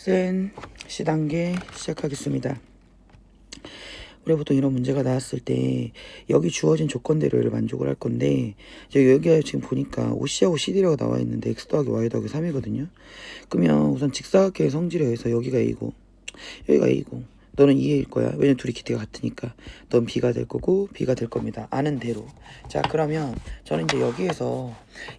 레슨 C단계 시작하겠습니다. 우리가 보통 이런 문제가 나왔을 때 여기 주어진 조건대로 얘를 만족을 할 건데, 여기가 지금 보니까 OC하고 CD라고 나와 있는데 X 더하기 Y 더하기 3이거든요. 그러면 우선 직사각형의 성질에 의해서 여기가 A고 여기가 A고 너는 2A일 거야. 왜냐면 둘이 기대가 같으니까. 넌 B가 될 거고 B가 될 겁니다. 아는 대로. 자, 그러면 저는 이제 여기에서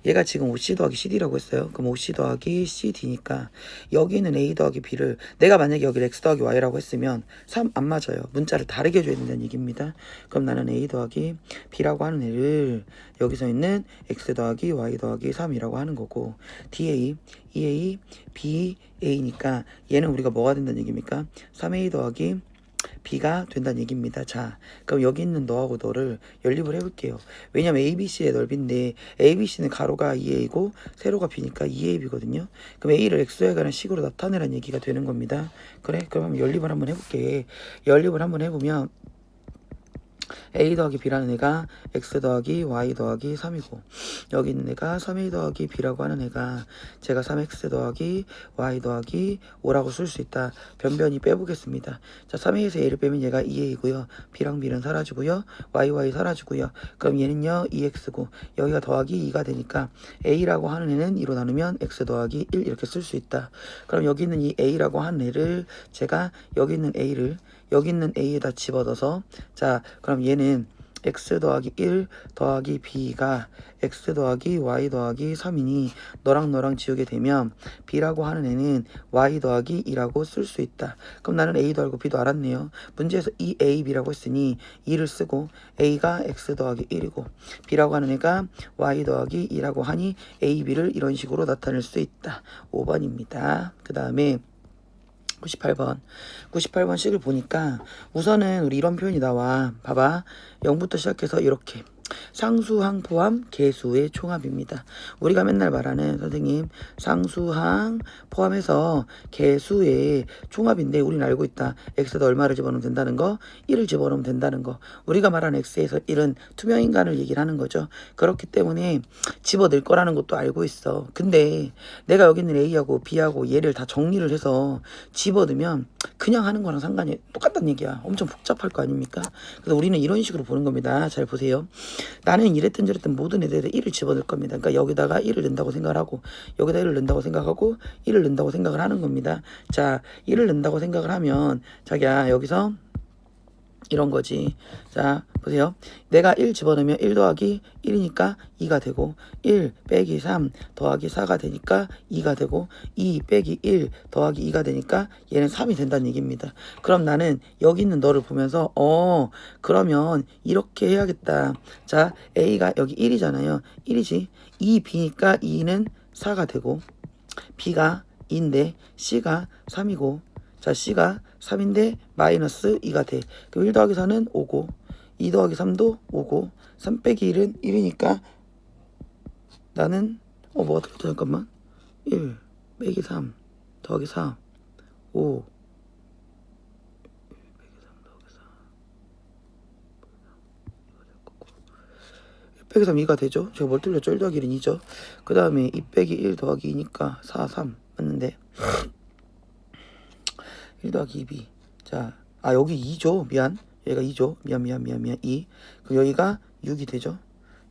얘가 지금 OC 더하기 CD라고 했어요. 그럼 OC 더하기 CD니까 여기는 A 더하기 B를, 내가 만약에 여기를 X 더하기 Y라고 했으면 3 안 맞아요. 문자를 다르게 해줘야 된다는 얘기입니다. 그럼 나는 A 더하기 B라고 하는 애를 여기서 있는 X 더하기 Y 더하기 3이라고 하는 거고, DA, EA, BA니까 얘는 우리가 뭐가 된다는 얘기입니까? 3A 더하기 B가 된다는 얘기입니다. 자, 그럼 여기 있는 너하고 너를 연립을 해볼게요. 왜냐면 ABC의 넓이인데 ABC는 가로가 2A고 세로가 B니까 2AB거든요. 그럼 A를 X에 관한 식으로 나타내라는 얘기가 되는 겁니다. 그래? 그럼 한번 연립을 한번 해볼게. 연립을 한번 해보면 A 더하기 B라는 애가 X 더하기 Y 더하기 3이고, 여기 있는 애가 3A 더하기 B라고 하는 애가 제가 3X 더하기 Y 더하기 5라고 쓸 수 있다. 변변히 빼보겠습니다. 자, 3A에서 A를 빼면 얘가 2A고요. B랑 B는 사라지고요. Y 사라지고요. 그럼 얘는요 2X고 여기가 더하기 2가 되니까 A라고 하는 애는 2로 나누면 X 더하기 1 이렇게 쓸 수 있다. 그럼 여기 있는 이 A라고 하는 애를 제가 여기 있는 A를 여기 있는 A에다 집어넣어서, 자, 그럼 얘는 X 더하기 1 더하기 B가 X 더하기 Y 더하기 3이니 너랑 지우게 되면 B라고 하는 애는 Y 더하기 2라고 쓸 수 있다. 그럼 나는 A도 알고 B도 알았네요. 문제에서 2AB라고 했으니 2를 쓰고 A가 X 더하기 1이고 B라고 하는 애가 Y 더하기 2라고 하니 AB를 이런 식으로 나타낼 수 있다. 5번입니다. 그 다음에 98번 식을 보니까 우선은 우리 이런 표현이 나와. 봐봐. 0부터 시작해서 이렇게 상수항 포함 개수의 총합입니다. 우리가 맨날 말하는, 선생님, 상수항 포함해서 개수의 총합인데 우리는 알고 있다. x에다 얼마를 집어넣으면 된다는 거, 1을 집어넣으면 된다는 거. 우리가 말하는 x에서 1은 투명인간을 얘기를 하는 거죠. 그렇기 때문에 집어넣을 거라는 것도 알고 있어. 근데 내가 여기 있는 a하고 b하고 얘를 다 정리를 해서 집어넣으면 그냥 하는 거랑 상관이 똑같다는 얘기야. 엄청 복잡할 거 아닙니까? 그래서 우리는 이런 식으로 보는 겁니다. 잘 보세요. 나는 이랬든 저랬든 모든 애들에 1을 집어넣을 겁니다. 그러니까 여기다가 1을 넣는다고 생각을 하고 여기다 1을 넣는다고 생각하고 1을 넣는다고 생각을 하는 겁니다. 자, 1을 넣는다고 생각을 하면 자기야 여기서 이런 거지. 자, 보세요. 내가 1 집어넣으면 1 더하기 1이니까 2가 되고, 1 빼기 3 더하기 4가 되니까 2가 되고, 2 빼기 1 더하기 2가 되니까 얘는 3이 된다는 얘기입니다. 그럼 나는 여기 있는 너를 보면서 그러면 이렇게 해야겠다. 자, A가 여기 1이잖아요. 1이지. 2B니까 2는 4가 되고, B가 2인데 C가 3이고, 자, C가 3인데 마이너스 2가 돼. 그럼 1 더하기 4는 5고 2 더하기 3도 5고 3 빼기 1은 1이니까 나는 뭐가 들었다. 잠깐만. 1 빼기 3 더하기 4 5 1 빼기 3 2가 되죠. 제가 뭘 틀렸죠? 1 더하기 1은 2죠. 그 다음에 2 빼기 1 더하기 2니까 4 3 맞는데 1 더하기 2b. 자, 여기 2죠. 미안. 얘가 2죠. 미안. 2. 그럼 여기가 6이 되죠.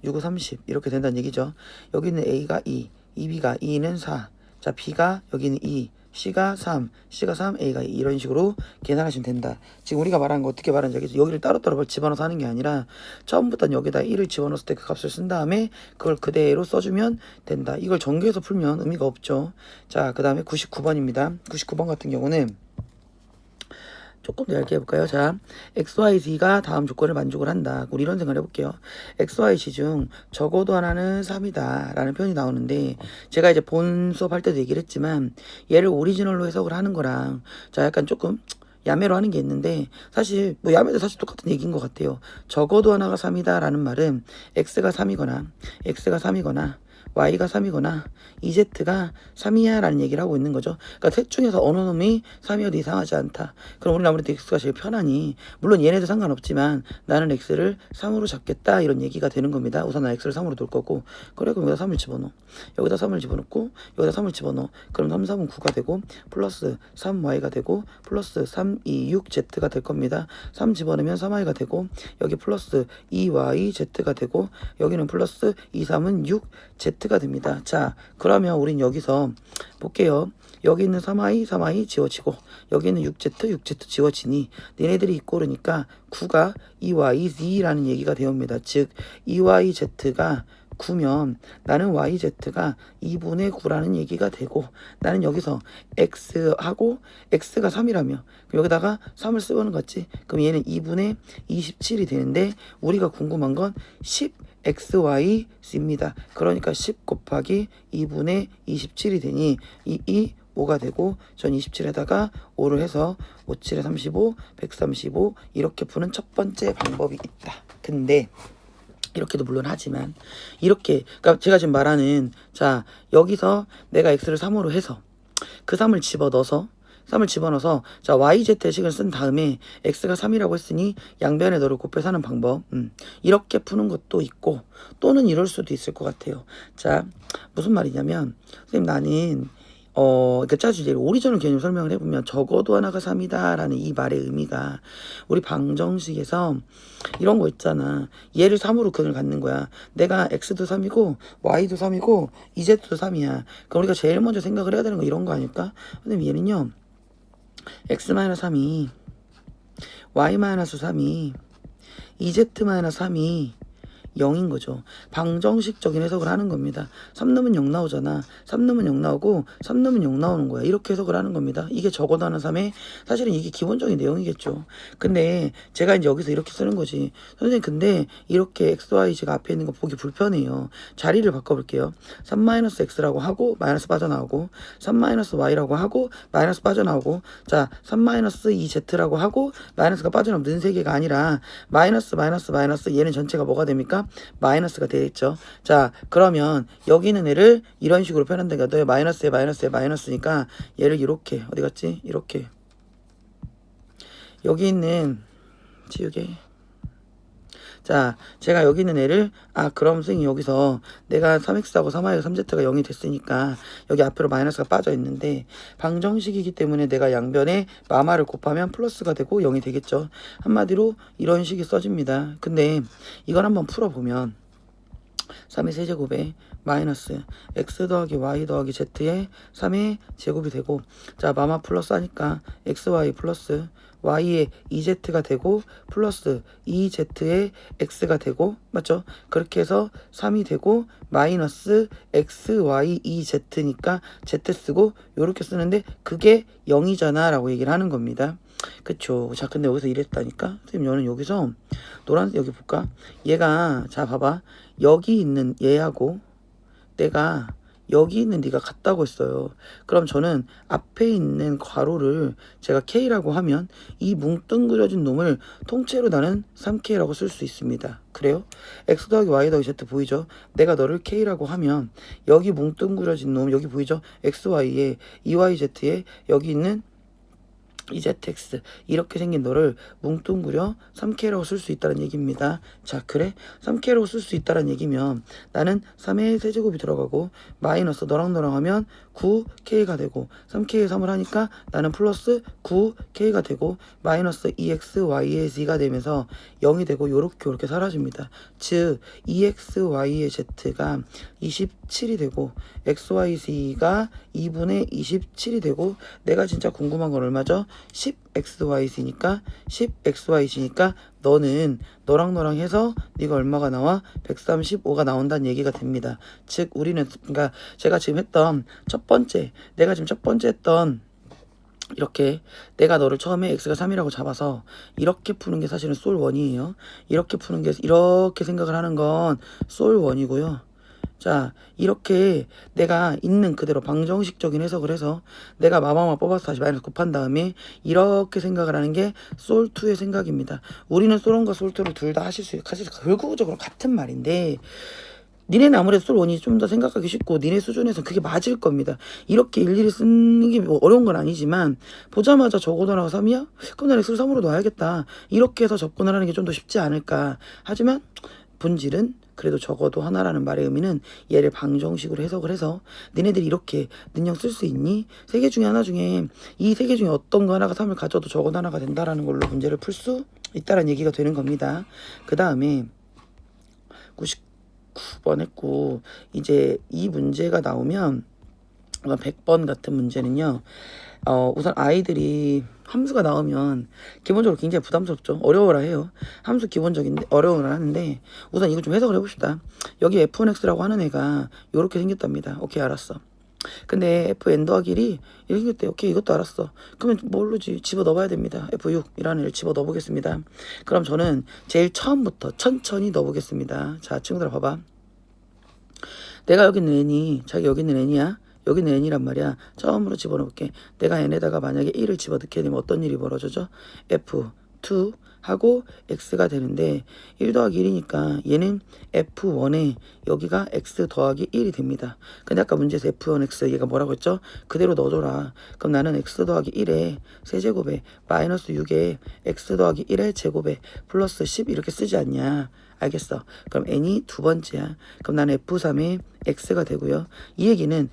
6은 30. 이렇게 된다는 얘기죠. 여기 있는 A가 2, 2B가 2는 4. 자, B가 여기는 2, C가 3, C가 3, A가 2. 이런 식으로 계산하시면 된다. 지금 우리가 말한 거 어떻게 말하는지 알겠죠? 여기를 따로따로 집어넣어서 하는 게 아니라 처음부터 여기다 1을 집어넣었을 때 그 값을 쓴 다음에 그걸 그대로 써주면 된다. 이걸 전개해서 풀면 의미가 없죠. 자, 그 다음에 99번입니다. 99번 같은 경우는 조금 더 얇게 해볼까요? 자, XYZ가 다음 조건을 만족을 한다. 우리 이런 생각을 해볼게요. XYZ 중 적어도 하나는 3이다 라는 표현이 나오는데, 제가 이제 본 수업할 때도 얘기를 했지만 얘를 오리지널로 해석을 하는 거랑 자 약간 조금 야매로 하는 게 있는데, 사실 뭐 야매도 사실 똑같은 얘기인 것 같아요. 적어도 하나가 3이다 라는 말은 X가 3이거나 y가 3이거나 ez가 3이야 라는 얘기를 하고 있는 거죠. 그러니까 셋 중에서 어느 놈이 3이어도 이상하지 않다. 그럼 우리는 아무래도 x가 제일 편하니, 물론 얘네도 상관없지만 나는 x를 3으로 잡겠다 이런 얘기가 되는 겁니다. 우선 난 x를 3으로 둘 거고, 그래 그럼 여기다 3을 집어넣어. 여기다 3을 집어넣고 여기다 3을 집어넣어. 그럼 3, 3은 9가 되고 플러스 3y가 되고 플러스 3, 2, 6z가 될 겁니다. 3 집어넣으면 3y가 되고 여기 플러스 2yz가 되고 여기는 플러스 2, 3은 6z가 됩니다. 자, 그러면 우린 여기서 볼게요. 여기 있는 3i 지워지고 여기 있는 6z 지워지니 얘네들이 이꼬르니까 9가 2yz라는 얘기가 되옵니다. 즉 2yz가 9면 나는 yz가 2분의 9라는 얘기가 되고, 나는 여기서 x하고 x가 3이라며 여기다가 3을 쓰고는 거지. 그럼 얘는 2분의 27이 되는데 우리가 궁금한 건 10xyz입니다. 그러니까 10 곱하기 2분의 27이 되니 5가 되고 전 27에다가 5를 해서 5, 7에 35, 135 이렇게 푸는 첫 번째 방법이 있다. 근데 이렇게도 물론 하지만 이렇게, 그러니까 제가 지금 말하는, 자 여기서 내가 x를 3으로 해서 그 3을 집어넣어서 자 yz의 식을 쓴 다음에 x가 3이라고 했으니 양변에 너를 곱해서 하는 방법, 이렇게 푸는 것도 있고 또는 이럴 수도 있을 것 같아요. 자 무슨 말이냐면, 선생님 나는 그러니까 짜주제 오리지널 개념 설명을 해보면 적어도 하나가 3이다 라는 이 말의 의미가, 우리 방정식에서 이런 거 있잖아. 얘를 3으로 근을 갖는 거야. 내가 x도 3이고 y도 3이고 z도 3이야. 그럼 우리가 제일 먼저 생각을 해야 되는 거 이런 거 아닐까? 근데 얘는요 x-3이 y-3이 z-3이 0인 거죠. 방정식적인 해석을 하는 겁니다. 3 넣으면 0 나오잖아. 3 넣으면 0 나오고 3 넣으면 0 나오는 거야. 이렇게 해석을 하는 겁니다. 이게 적어도 하나 3에 사실은 이게 기본적인 내용이겠죠. 근데 제가 이제 여기서 이렇게 쓰는 거지. 선생님 근데 이렇게 xyz가 앞에 있는 거 보기 불편해요. 자리를 바꿔볼게요. 3-x라고 하고 마이너스 빠져나오고 3-y라고 하고 마이너스 빠져나오고, 자 3-2z라고 하고 마이너스가 빠져나오면 는 세 개가 아니라 마이너스 얘는 전체가 뭐가 됩니까? 마이너스가 되겠죠. 자 그러면 여기 있는 애를 이런 식으로 표현한다니까. 너의 마이너스에 마이너스니까 얘를 이렇게, 어디 갔지? 이렇게 여기 있는 지우개. 자 제가 여기 있는 애를, 그럼 선생님 여기서 내가 3x하고 3y하고 3z가 0이 됐으니까 여기 앞으로 마이너스가 빠져 있는데 방정식이기 때문에 내가 양변에 마마를 곱하면 플러스가 되고 0이 되겠죠. 한마디로 이런 식이 써집니다. 근데 이걸 한번 풀어보면 3의 세제곱에 마이너스 x 더하기 y 더하기 z의 3의 제곱이 되고, 자 마마 플러스 하니까 xy 플러스 y의 2z가 되고 플러스 2z의 x가 되고, 맞죠? 그렇게 해서 3이 되고 마이너스 xy 2z니까 z 쓰고 요렇게 쓰는데 그게 0이잖아 라고 얘기를 하는 겁니다. 그쵸. 자 근데 여기서 이랬다니까. 선생님 저는 여기서 노란색 여기 볼까? 얘가, 자 봐봐, 여기 있는 얘하고 내가 여기 있는 네가 같다고 했어요. 그럼 저는 앞에 있는 괄호를 제가 K라고 하면 이 뭉뚱그려진 놈을 통째로 나는 3K라고 쓸 수 있습니다. 그래요? X 더하기 Y 더하기 Z 보이죠? 내가 너를 K라고 하면 여기 뭉뚱그려진 놈 여기 보이죠? XY에 EYZ에 여기 있는 EZX 이렇게 생긴 너를 뭉뚱그려 3K라고 쓸 수 있다는 얘기입니다. 자 그래? 3K라고 쓸 수 있다는 얘기면 나는 3의 세제곱이 들어가고 마이너스 너랑 하면 9K가 되고 3K에 3을 하니까 나는 플러스 9K가 되고 마이너스 EXY의 Z가 되면서 0이 되고 요렇게 사라집니다. 즉 EXY의 Z가 27이 되고 XYZ가 2분의 27이 되고, 내가 진짜 궁금한 건 얼마죠? 10xyz니까 10xyz니까 너는 너랑 해서 네가 얼마가 나와? 135가 나온다는 얘기가 됩니다. 즉 우리는, 그러니까 제가 지금 했던 내가 지금 첫 번째 했던, 이렇게 내가 너를 처음에 x가 3이라고 잡아서 이렇게 푸는 게 사실은 솔1이에요. 이렇게 푸는 게, 이렇게 생각을 하는 건 솔1이고요. 자 이렇게 내가 있는 그대로 방정식적인 해석을 해서 내가 마마마 뽑아서 다시 마이너스 곱한 다음에 이렇게 생각을 하는 게 솔2의 생각입니다. 우리는 솔1과 솔2를 둘 다 하실 수 있어요. 사실 결국적으로 같은 말인데 니네는 아무래도 솔 원이 좀 더 생각하기 쉽고 니네 수준에서 그게 맞을 겁니다. 이렇게 일일이 쓰는 게 뭐 어려운 건 아니지만 보자마자 저거더라가 3이야? 그럼 난 x를 3으로 놔야겠다. 이렇게 해서 접근을 하는 게 좀 더 쉽지 않을까. 하지만 본질은 그래도 적어도 하나라는 말의 의미는 얘를 방정식으로 해석을 해서 니네들이 이렇게 능력 쓸 수 있니? 세 개 중에 하나 중에 이 세 개 중에 어떤 거 하나가 3을 가져도 적어도 하나가 된다라는 걸로 문제를 풀 수 있다라는 얘기가 되는 겁니다. 그 다음에 99번 했고 이제 이 문제가 나오면 100번 같은 문제는요. 우선 아이들이 함수가 나오면 기본적으로 굉장히 부담스럽죠. 어려워라 해요. 함수 기본적인데 어려워라 하는데 우선 이거 좀 해석을 해봅시다. 여기 f1x라고 하는 애가 이렇게 생겼답니다. 오케이 알았어. 근데 fn 더하기 1이 이렇게 생겼대. 오케이 이것도 알았어. 그러면 모르지 집어넣어봐야 됩니다. f6이라는 애를 집어넣어보겠습니다. 그럼 저는 제일 처음부터 천천히 넣어보겠습니다. 자 친구들아 봐봐. 내가 여기 있는 n이 자기 여기 있는 n이야. 여기는 n이란 말이야. 처음으로 집어넣을게. 내가 n에다가 만약에 1을 집어넣게 되면 어떤 일이 벌어져죠? f2 하고 x가 되는데 1 더하기 1이니까 얘는 f1에 여기가 x 더하기 1이 됩니다. 근데 아까 문제에서 f1x 얘가 뭐라고 했죠? 그대로 넣어줘라. 그럼 나는 x 더하기 1에 세제곱에 마이너스 6에 x 더하기 1의 제곱에 플러스 10 이렇게 쓰지 않냐. 알겠어. 그럼 n이 두 번째야. 그럼 나는 f3에 x가 되고요. 이 얘기는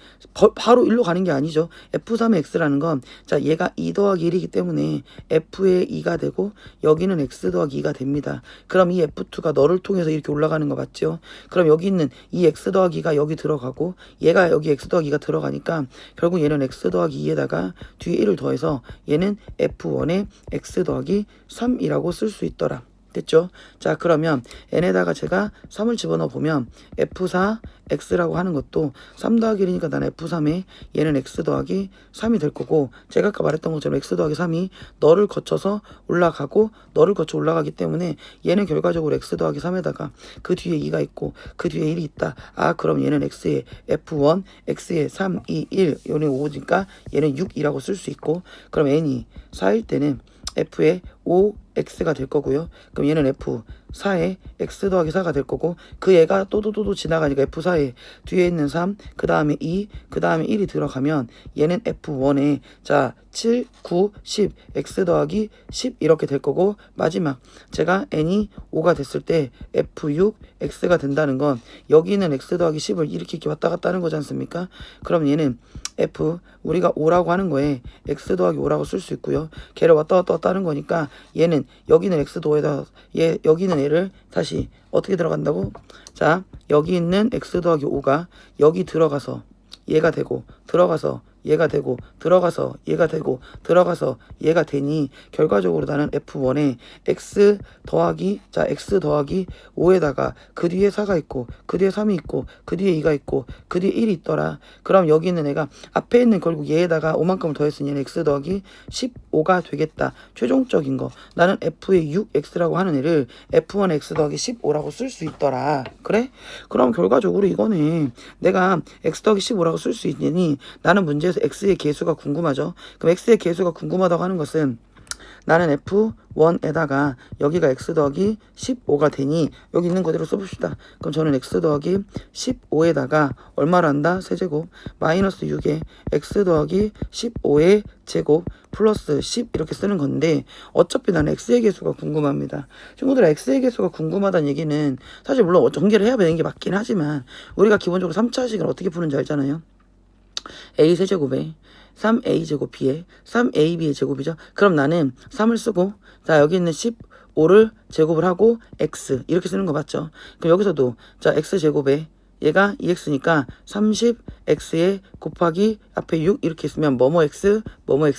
바로 1로 가는 게 아니죠. f3의 x라는 건 자 얘가 2 더하기 1이기 때문에 f의 2가 되고 여기는 x 더하기 2가 됩니다. 그럼 이 f2가 너를 통해서 이렇게 올라가는 거 맞죠? 그럼 여기 있는 이 x 더하기가 여기 들어가고 얘가 여기 x 더하기가 들어가니까 결국 얘는 x 더하기 2에다가 뒤에 1을 더해서 얘는 f1에 x 더하기 3이라고 쓸 수 있더라. 됐죠? 자 그러면 n에다가 제가 3을 집어넣어 보면 f4 x라고 하는 것도 3 더하기 1이니까 난 f3에 얘는 x 더하기 3이 될 거고 제가 아까 말했던 것처럼 x 더하기 3이 너를 거쳐서 올라가고 너를 거쳐 올라가기 때문에 얘는 결과적으로 x 더하기 3에다가 그 뒤에 2가 있고 그 뒤에 1이 있다. 아 그럼 얘는 x에 f1 x에 3, 2, 1 얘는 5니까 얘는 6이라고 쓸 수 있고 그럼 n이 4일 때는 f에 5x가 될 거고요. 그럼 얘는 f4에 x 더하기 4가 될 거고 그 애가 또도또도 지나가니까 f4에 뒤에 있는 3, 그 다음에 2, 그 다음에 1이 들어가면 얘는 f1에 자 7, 9, 10 x 더하기 10 이렇게 될 거고 마지막 제가 n이 5가 됐을 때 f6 x가 된다는 건 여기 있는 x 더하기 10을 이렇게 왔다 갔다 하는 거지 않습니까? 그럼 얘는 f 우리가 5라고 하는 거에 x 더하기 5라고 쓸 수 있고요. 걔를 왔다 갔다 하는 거니까 얘는 여기는 x 더에다 얘 여기는 얘를 다시 어떻게 들어간다고? 자 여기 있는 x 더하기 5가 여기 들어가서 얘가 되고 들어가서 얘가 되고 들어가서 얘가 되고 들어가서 얘가 되니 결과적으로 나는 f1에 x 더하기 자 x 더하기 5에다가 그 뒤에 4가 있고 그 뒤에 3이 있고 그 뒤에 2가 있고 그 뒤에 1이 있더라. 그럼 여기 있는 애가 앞에 있는 결국 얘에다가 5만큼을 더했으니 얘는 x 더하기 15가 되겠다. 최종적인 거 나는 f의 6x라고 하는 애를 f1 x 더하기 15라고 쓸 수 있더라. 그래? 그럼 결과적으로 이거는 내가 x 더하기 15라고 쓸 수 있니? 나는 문제에서 x의 개수가 궁금하죠. 그럼 x의 개수가 궁금하다고 하는 것은 나는 f1에다가 여기가 x 더하기 15가 되니 여기 있는 그대로 써봅시다. 그럼 저는 x 더하기 15에다가 얼마를 한다? 세제곱 마이너스 6에 x 더하기 15의 제곱 플러스 10 이렇게 쓰는 건데 어차피 나는 x의 개수가 궁금합니다. 친구들아 x의 개수가 궁금하다는 얘기는 사실 물론 전개를 해야 되는 게 맞긴 하지만 우리가 기본적으로 3차식을 어떻게 푸는지 알잖아요. a 세제곱에 3a제곱 b에 3ab의 제곱이죠. 그럼 나는 3을 쓰고 자 여기 있는 15를 제곱을 하고 x 이렇게 쓰는 거 맞죠? 그럼 여기서도 자 x제곱에 얘가 2x니까 30x에 곱하기 앞에 6 이렇게 있으면 뭐뭐 x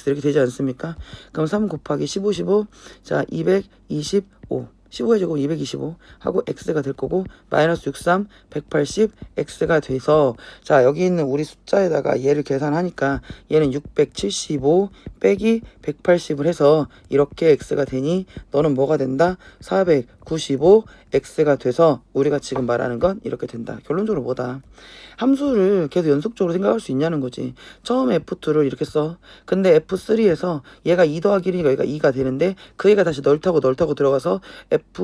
이렇게 되지 않습니까? 그럼 3 곱하기 15 자 225 15의 제곱 225 하고 x가 될 거고 마이너스 63 180 x가 돼서 자 여기 있는 우리 숫자에다가 얘를 계산하니까 얘는 675 빼기 180을 해서 이렇게 x가 되니 너는 뭐가 된다? 495 x가 돼서 우리가 지금 말하는 건 이렇게 된다. 결론적으로 뭐다? 함수를 계속 연속적으로 생각할 수 있냐는 거지. 처음에 f2를 이렇게 써. 근데 f3에서 얘가 2 더하기 1이니까 얘가 2가 되는데 그 애가 다시 널 타고 들어가서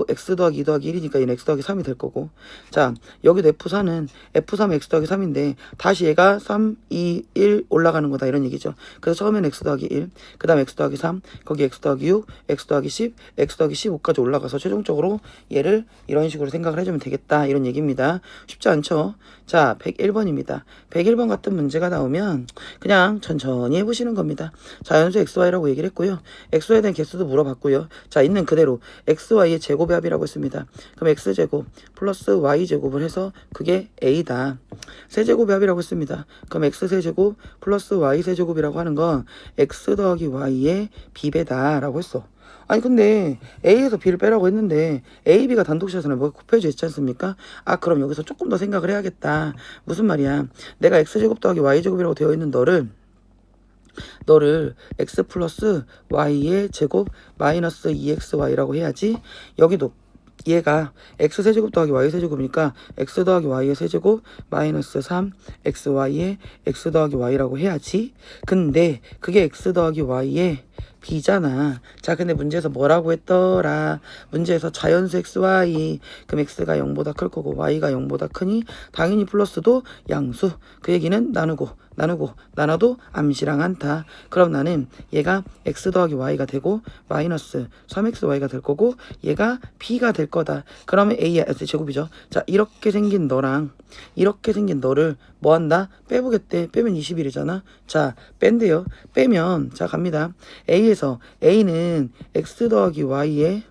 x 더하기 2 더하기 1이니까 얘는 x 더하기 3이 될 거고. 자, 여기도 f4는 f3 x 더하기 3인데 다시 얘가 3, 2, 1 올라가는 거다 이런 얘기죠. 그래서 처음에는 x 더하기 1, 그 다음 x 더하기 3, 거기 x 더하기 6, x 더하기 10, x 더하기 15까지 올라가서 최종적으로 얘를 이런 식으로 생각을 해주면 되겠다 이런 얘기입니다. 쉽지 않죠? 자, 101번입니다. 101번 같은 문제가 나오면 그냥 천천히 해보시는 겁니다. 자연수 xy라고 얘기를 했고요. xy에 대한 개수도 물어봤고요. 자, 있는 그대로 xy의 제곱의 합이라고 했습니다. 그럼 x제곱 플러스 y제곱을 해서 그게 a다. 세제곱의 합이라고 했습니다. 그럼 x세제곱 플러스 y세제곱이라고 하는 건 x 더하기 y의 b배다 라고 했어. 아니 근데 A에서 B를 빼라고 했는데 A, B가 단독샷은 뭐가 곱해져 있지 않습니까? 아 그럼 여기서 조금 더 생각을 해야겠다. 무슨 말이야? 내가 X제곱 더하기 Y제곱이라고 되어 있는 너를 X 플러스 Y의 제곱 마이너스 2XY라고 해야지. 여기도 얘가 x세제곱 더하기 y세제곱이니까 x 더하기 y의 세제곱 마이너스 3xy의 x 더하기 y라고 해야지. 근데 그게 x 더하기 y의 b잖아. 자 근데 문제에서 뭐라고 했더라? 문제에서 자연수 xy 그럼 x가 0보다 클 거고 y가 0보다 크니 당연히 플러스도 양수. 그 얘기는 나눠도 암시랑 않다. 그럼 나는 얘가 x 더하기 y가 되고 마이너스 3xy가 될 거고 얘가 b가 될 거다. 그러면 a의 제곱이죠. 자 이렇게 생긴 너랑 이렇게 생긴 너를 뭐 한다? 빼보겠대. 빼면 21이잖아. 자 뺀대요. 빼면 자 갑니다. a에서 a는 x 더하기 y의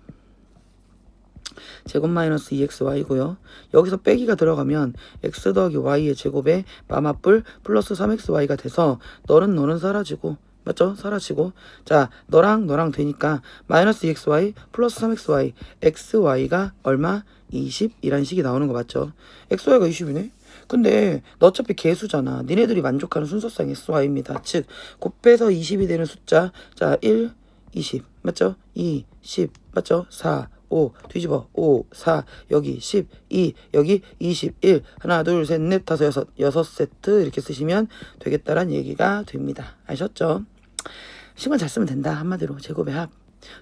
제곱 마이너스 2xy고요. 여기서 빼기가 들어가면 x 더하기 y의 제곱에 마마뿔 플러스 3xy가 돼서 너는 사라지고 맞죠? 사라지고 자 너랑 되니까 마이너스 2xy 플러스 3xy xy가 얼마? 20이란 식이 나오는 거 맞죠? xy가 20이네? 근데 너 어차피 개수잖아. 니네들이 만족하는 순서상 xy입니다. 즉 곱해서 20이 되는 숫자 자 1, 20 맞죠? 2, 10 맞죠? 4 5 뒤집어 5 4 여기 12 여기 21 하나 둘 셋 넷 다섯 여섯 세트 이렇게 쓰시면 되겠다란 얘기가 됩니다. 아셨죠? 식만 잘 쓰면 된다. 한마디로 제곱의 합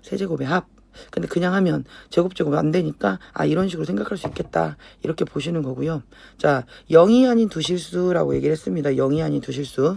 세제곱의 합. 근데 그냥 하면 제곱 안 되니까 아 이런 식으로 생각할 수 있겠다 이렇게 보시는 거고요. 자 0이 아닌 두 실수라고 얘기를 했습니다. 0이 아닌 두 실수.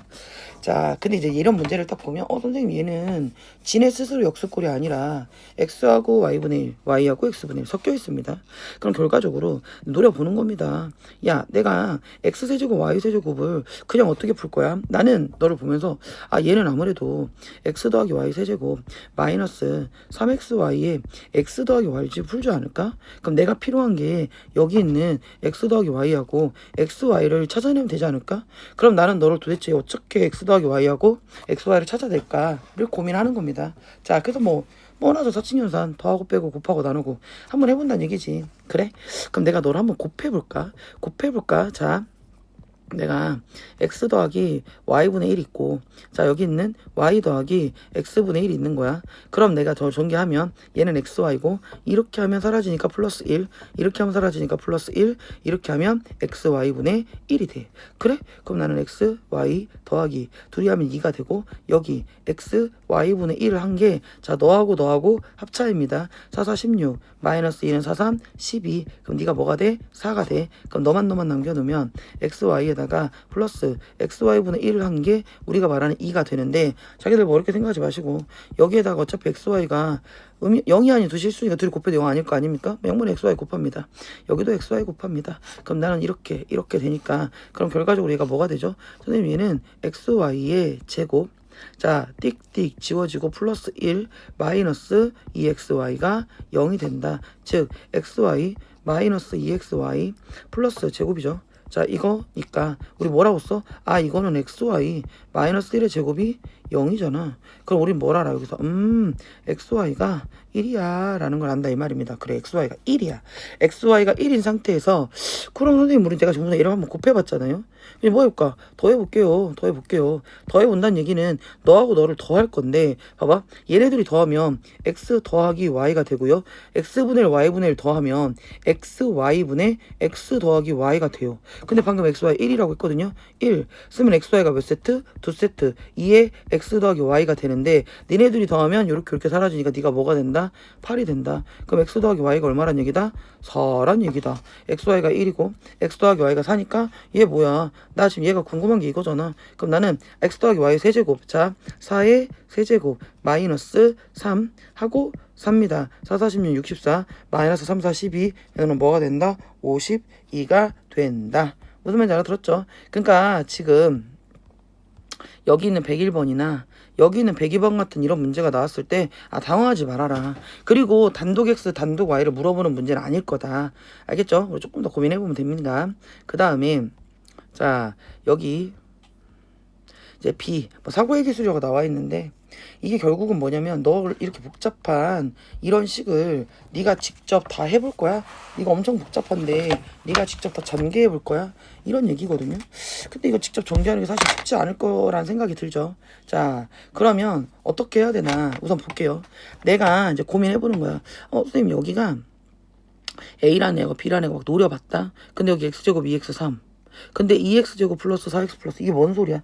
자 근데 이제 이런 문제를 딱 보면 선생님 얘는 지네 스스로 역수꼴이 아니라 x하고 y분의 1 y하고 x분의 1 섞여 있습니다. 그럼 결과적으로 노려보는 겁니다. 야 내가 x세제곱 y세제곱을 그냥 어떻게 풀 거야? 나는 너를 보면서 아 얘는 아무래도 x 더하기 y세제곱 마이너스 3xy에 x 더하기 y를 풀지 않을까? 그럼 내가 필요한 게 여기 있는 x 더하기 y하고 xy를 찾아내면 되지 않을까? 그럼 나는 너를 도대체 어떻게 x 더하기 y하고 xy를 찾아낼까를 고민하는 겁니다. 자 그래서 뻔하죠. 사칙연산 더하고 빼고 곱하고 나누고 한번 해본다는 얘기지. 그래? 그럼 내가 너를 한번 곱해볼까? 자 내가 x 더하기 y분의 1 있고 자 여기 있는 y 더하기 x분의 1이 있는 거야. 그럼 내가 더 전개하면 얘는 xy고 이렇게 하면 사라지니까 플러스 1 이렇게 하면 사라지니까 플러스 1 이렇게 하면 xy분의 1이 돼. 그래? 그럼 나는 xy 더하기 둘이 하면 2가 되고 여기 xy분의 1을 한 게 자 너하고 합차입니다. 4, 4, 16 마이너스 2는 4, 3, 12 그럼 네가 뭐가 돼? 4가 돼. 그럼 너만 남겨놓으면 xy에다가 플러스 xy분의 1을 한 게 우리가 말하는 2가 되는데 자기들 뭐 이렇게 생각하지 마시고 여기에다가 어차피 xy가 0이 아닌 두 실수니까 둘이 곱해도 0 아닐 거 아닙니까? 0분의 xy 곱합니다. 여기도 xy 곱합니다. 그럼 나는 이렇게 되니까 그럼 결과적으로 얘가 뭐가 되죠? 선생님 얘는 xy의 제곱 자 띡띡 지워지고 플러스 1 마이너스 2xy가 0이 된다. 즉 xy 마이너스 2xy 플러스 제곱이죠. 자 이거니까 우리 뭐라고 써? 아 이거는 xy 마이너스 1의 제곱이 0이잖아. 그럼 우리 뭘 알아 여기서 xy가 1이야 라는 걸 안다 이 말입니다. 그래 xy가 1이야. xy가 1인 상태에서 그럼 선생님 우리 내가 전부 다 이름 한번 곱해봤잖아요. 이제 뭐 해볼까? 더해볼게요. 더해본다는 얘기는 너하고 너를 더할 건데 봐봐 얘네들이 더하면 x 더하기 y가 되고요. x분의 1 y분의 1 더하면 xy분의 x 더하기 y가 돼요. 근데 방금 xy 1이라고 했거든요. 1 쓰면 xy가 몇 세트? 2세트 2에 x 더하기 y가 되는데 니네들이 더하면 이렇게 사라지니까 네가 뭐가 된다? 8이 된다. 그럼 x 더하기 y가 얼마란 얘기다? 4란 얘기다. xy가 1이고 x 더하기 y가 4니까 얘 뭐야? 나 지금 얘가 궁금한 게 이거잖아. 그럼 나는 x 더하기 y 세제곱 자 4의 세제곱 마이너스 3 하고 3입니다. 4, 46, 64 마이너스 3, 4, 12 얘는 뭐가 된다? 52가 된다. 무슨 말인지 알아들었죠? 그러니까 지금 여기 있는 101번이나 여기 있는 102번 같은 이런 문제가 나왔을 때 당황하지 말아라. 그리고 단독 x 단독 y를 물어보는 문제는 아닐 거다. 알겠죠? 조금 더 고민해보면 됩니다. 그 다음에 자 여기 이제 B 뭐 사고의 기술이라고 나와 있는데 이게 결국은 뭐냐면 너 이렇게 복잡한 이런 식을 네가 직접 다 해볼 거야. 이거 엄청 복잡한데 네가 직접 다 전개해 볼 거야. 이런 얘기거든요. 근데 이거 직접 전개하는 게 사실 쉽지 않을 거란 생각이 들죠. 자 그러면 어떻게 해야 되나 우선 볼게요. 내가 이제 고민해 보는 거야. 선생님 여기가 A라는 애가 B라는 애가 막 노려봤다. 근데 여기 X제곱 2X3 근데 2x제곱 플러스 4x 플러스 이게 뭔 소리야?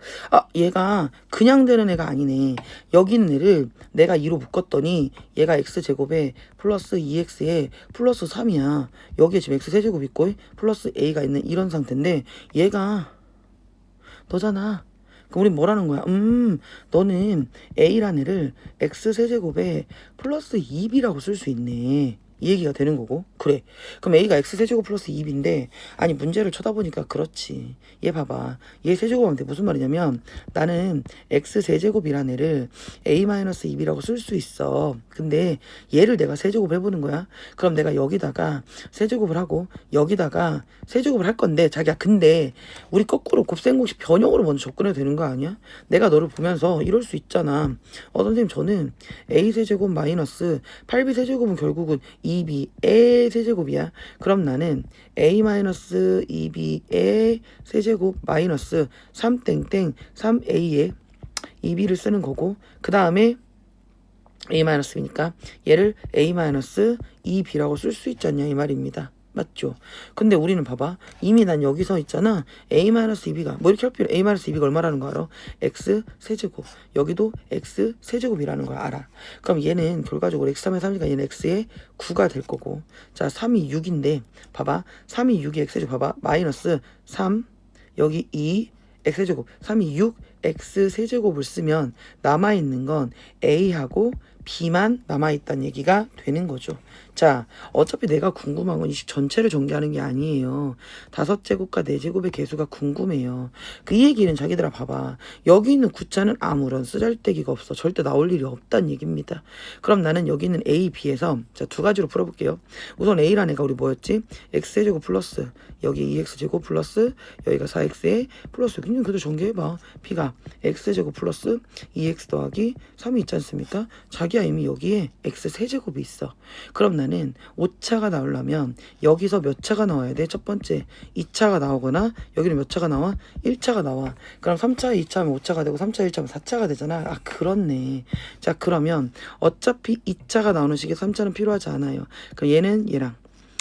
얘가 그냥 되는 애가 아니네. 여기 있는 애를 내가 2로 묶었더니 얘가 x제곱에 플러스 2x에 플러스 3이야. 여기에 지금 x세제곱 있고 플러스 a가 있는 이런 상태인데 얘가 너잖아. 그럼 우린 뭐라는 거야? 너는 a라는 애를 x세제곱에 플러스 2b라고 쓸 수 있네. 이 얘기가 되는 거고. 그래 그럼 a가 x세제곱 플러스 2b인데 아니 문제를 쳐다보니까 그렇지. 얘 봐봐 얘 세제곱하면 돼. 무슨 말이냐면 나는 x세제곱이라는 애를 a-2b라고 쓸 수 있어. 근데 얘를 내가 세제곱 해보는 거야. 그럼 내가 여기다가 세제곱을 하고 여기다가 세제곱을 할 건데 자기야 근데 우리 거꾸로 곱셈공식 변형으로 먼저 접근해도 되는 거 아니야? 내가 너를 보면서 이럴 수 있잖아. 선생님 저는 a세제곱 마이너스 8b 세제곱은 결국은 2b의 세제곱이야. 그럼 나는 a-2b의 세제곱 마이너스 3땡땡 3a의 2b를 쓰는 거고 그 다음에 a-b니까 얘를 a-2b라고 쓸 수 있지 않냐 이 말입니다. 맞죠? 근데 우리는 봐봐 이미 난 여기서 있잖아 a-2b가 뭐 이렇게 할 필요 a-2b가 얼마라는 거 알아? x 세제곱 여기도 x 세제곱이라는 걸 알아. 그럼 얘는 결과적으로 x3의 3이니까 얘는 x의 9가 될 거고 자 3이 6인데 봐봐 3이 6이 x제곱 봐봐 마이너스 3 여기 2 x제곱 3이 6 x세제곱을 쓰면 남아있는 건 a하고 b만 남아있다는 얘기가 되는 거죠. 자 어차피 내가 궁금한 건 이 식 전체를 전개하는 게 아니에요. 5제곱과 4제곱의 개수가 궁금해요. 그 얘기는 자기들아 봐봐 여기 있는 구자는 아무런 쓰잘데기가 없어. 절대 나올 일이 없다는 얘기입니다. 그럼 나는 여기 있는 a, b에서 자 2가지로 풀어볼게요. 우선 a라는 애가 우리 뭐였지? x제곱 플러스 여기 2x제곱 플러스 여기가 4x에 플러스 그냥 그대로 전개해봐. b가 x제곱 플러스 2x 더하기 3이 있지 않습니까? 자기야 이미 여기에 x세제곱이 있어. 그럼 나는 5차가 나오려면 여기서 몇 차가 나와야 돼? 첫 번째 2차가 나오거나 여기는 몇 차가 나와? 1차가 나와. 그럼 3차 2차면 5차가 되고 3차 1차면 4차가 되잖아. 그렇네. 자 그러면 어차피 2차가 나오는 식에 3차는 필요하지 않아요. 그럼 얘는 얘랑